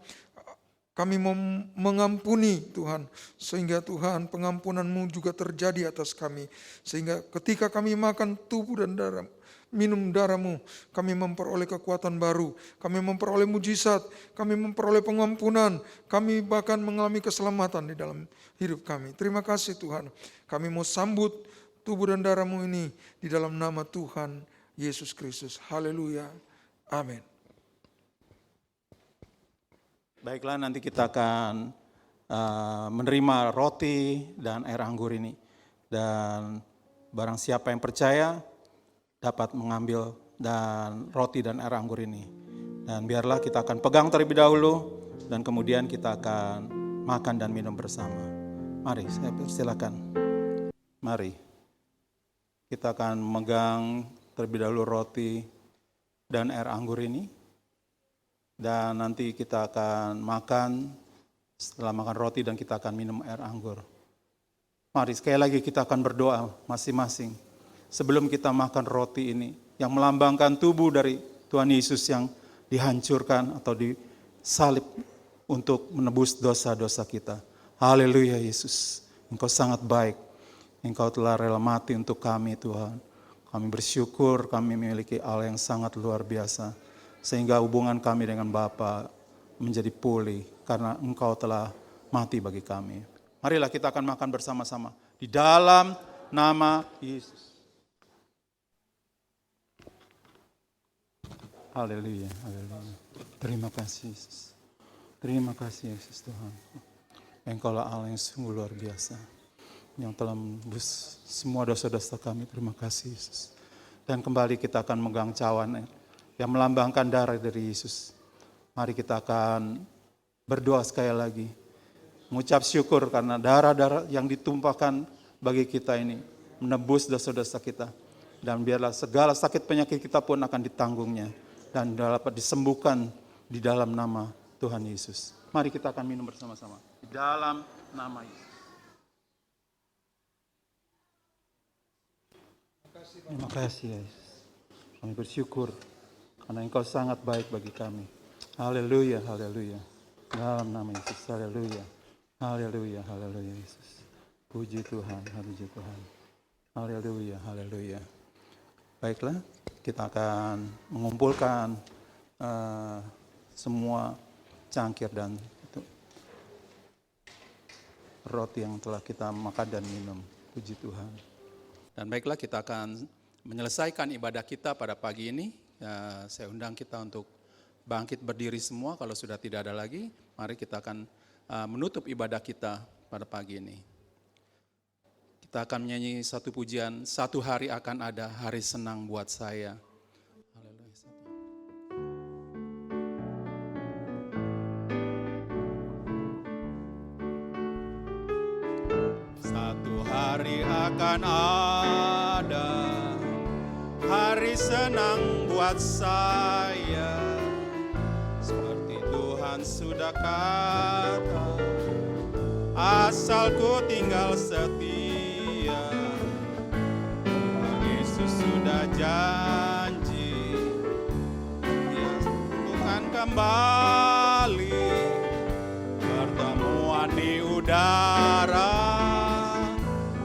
kami mau mengampuni Tuhan, sehingga Tuhan pengampunan-Mu juga terjadi atas kami. Sehingga ketika kami makan tubuh dan darah, minum darah-Mu, kami memperoleh kekuatan baru, kami memperoleh mujizat, kami memperoleh pengampunan, kami bahkan mengalami keselamatan di dalam hidup kami. Terima kasih Tuhan, kami mau sambut tubuh dan darah-Mu ini di dalam nama Tuhan Yesus Kristus. Haleluya, amin. Baiklah, nanti kita akan menerima roti dan air anggur ini. Dan barang siapa yang percaya dapat mengambil dan roti dan air anggur ini. Dan biarlah kita akan pegang terlebih dahulu dan kemudian kita akan makan dan minum bersama. Mari, saya persilakan. Mari. Kita akan memegang terlebih dahulu roti dan air anggur ini. Dan nanti kita akan makan, setelah makan roti dan kita akan minum air anggur. Mari sekali lagi kita akan berdoa masing-masing. Sebelum kita makan roti ini, yang melambangkan tubuh dari Tuhan Yesus yang dihancurkan atau disalib untuk menebus dosa-dosa kita. Haleluya Yesus, Engkau sangat baik. Engkau telah rela mati untuk kami Tuhan. Kami bersyukur kami memiliki Allah yang sangat luar biasa. Sehingga hubungan kami dengan Bapa menjadi pulih karena Engkau telah mati bagi kami. Marilah kita akan makan bersama-sama di dalam nama Yesus. Haleluya, haleluya. Terima kasih Yesus. Terima kasih Yesus Tuhan. Engkaulah Allah yang sungguh luar biasa, yang telah menebus semua dosa-dosa kami. Terima kasih Yesus. Dan kembali kita akan megang cawan yang melambangkan darah dari Yesus. Mari kita akan berdoa sekali lagi. Mengucap syukur karena darah-darah yang ditumpahkan bagi kita ini menebus dosa-dosa kita. Dan biarlah segala sakit penyakit kita pun akan ditanggungnya. Dan dapat disembuhkan di dalam nama Tuhan Yesus. Mari kita akan minum bersama-sama. Di dalam nama Yesus. Terima kasih Yesus. Kami bersyukur. Karena Engkau sangat baik bagi kami. Haleluya, haleluya. Dalam nama Yesus, haleluya. Haleluya, haleluya Yesus. Puji Tuhan, puji Tuhan. Haleluya, haleluya. Baiklah, kita akan mengumpulkan semua cangkir dan roti yang telah kita makan dan minum. Puji Tuhan. Dan baiklah, kita akan menyelesaikan ibadah kita pada pagi ini. Saya undang kita untuk bangkit berdiri semua. Kalau sudah tidak ada lagi, mari kita akan menutup ibadah kita pada pagi ini. Kita akan menyanyi satu pujian, satu hari akan ada hari senang buat saya. Satu hari akan ada hari senang buat saya, seperti Tuhan sudah kata, asal ku tinggal setia. Tuhan Yesus sudah janji, Dia Tuhan kembali, pertemuan di udara,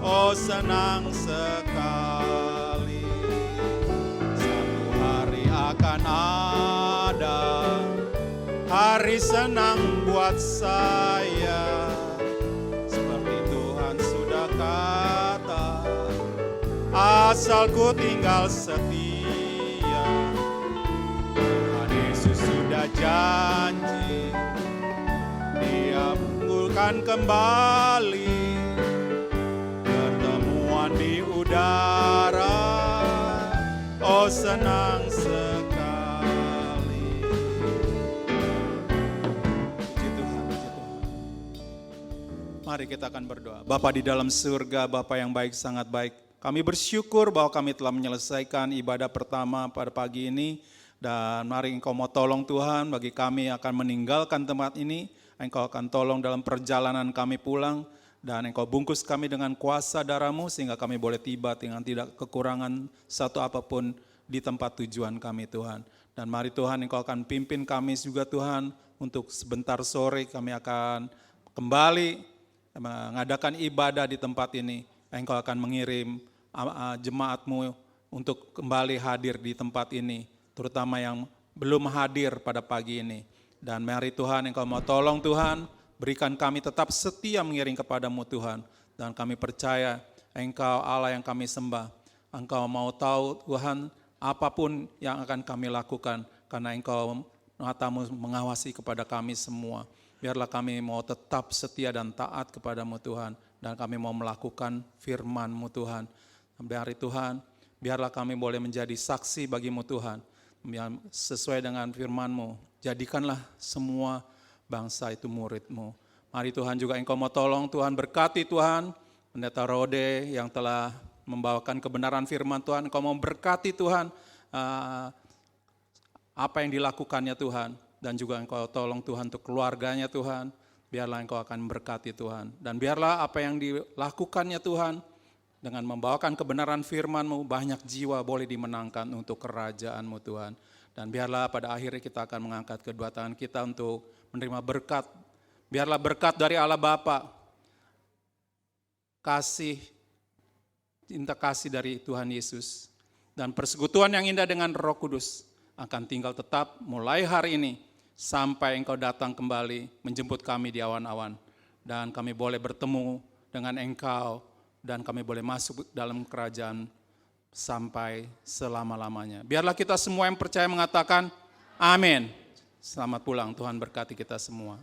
oh senang sekali. Akan ada hari senang buat saya, seperti Tuhan sudah kata, asal ku tinggal setia. Tuhan Yesus sudah janji, Dia munculkan kembali, pertemuan di udara, oh senang sekali. Puji Tuhan, puji Tuhan. Mari kita akan berdoa. Bapa di dalam surga, Bapa yang baik, sangat baik. Kami bersyukur bahwa kami telah menyelesaikan ibadah pertama pada pagi ini. Dan mari Engkau mau tolong Tuhan bagi kami akan meninggalkan tempat ini. Engkau akan tolong dalam perjalanan kami pulang. Dan Engkau bungkus kami dengan kuasa darah-Mu sehingga kami boleh tiba dengan tidak kekurangan satu apapun di tempat tujuan kami Tuhan. Dan mari Tuhan Engkau akan pimpin kami juga Tuhan untuk sebentar sore kami akan kembali mengadakan ibadah di tempat ini. Engkau akan mengirim jemaat-Mu untuk kembali hadir di tempat ini, terutama yang belum hadir pada pagi ini. Dan mari Tuhan Engkau mau tolong Tuhan, berikan kami tetap setia mengiring kepadamu Tuhan. Dan kami percaya Engkau Allah yang kami sembah. Engkau mau tahu Tuhan apapun yang akan kami lakukan, karena Engkau matamu mengawasi kepada kami semua. Biarlah kami mau tetap setia dan taat kepadamu Tuhan. Dan kami mau melakukan firman-Mu Tuhan. Mari Tuhan, biarlah kami boleh menjadi saksi bagimu Tuhan. Sesuai dengan firman-Mu, jadikanlah semua bangsa itu murid-Mu. Mari Tuhan juga Engkau mau tolong Tuhan, berkati Tuhan, Pendeta Rode yang telah membawakan kebenaran firman Tuhan. Engkau mau berkati Tuhan, apa yang dilakukannya Tuhan. Dan juga Engkau tolong Tuhan untuk keluarganya Tuhan. Biarlah Engkau akan berkati Tuhan. Dan biarlah apa yang dilakukannya Tuhan, dengan membawakan kebenaran firman-Mu, banyak jiwa boleh dimenangkan untuk kerajaan-Mu Tuhan. Dan biarlah pada akhirnya kita akan mengangkat kedua tangan kita untuk menerima berkat. Biarlah berkat dari Allah Bapa, kasih, cinta kasih dari Tuhan Yesus, dan persekutuan yang indah dengan Roh Kudus akan tinggal tetap mulai hari ini sampai Engkau datang kembali menjemput kami di awan-awan. Dan kami boleh bertemu dengan Engkau dan kami boleh masuk dalam kerajaan sampai selama-lamanya. Biarlah kita semua yang percaya mengatakan amin. Selamat pulang, Tuhan berkati kita semua.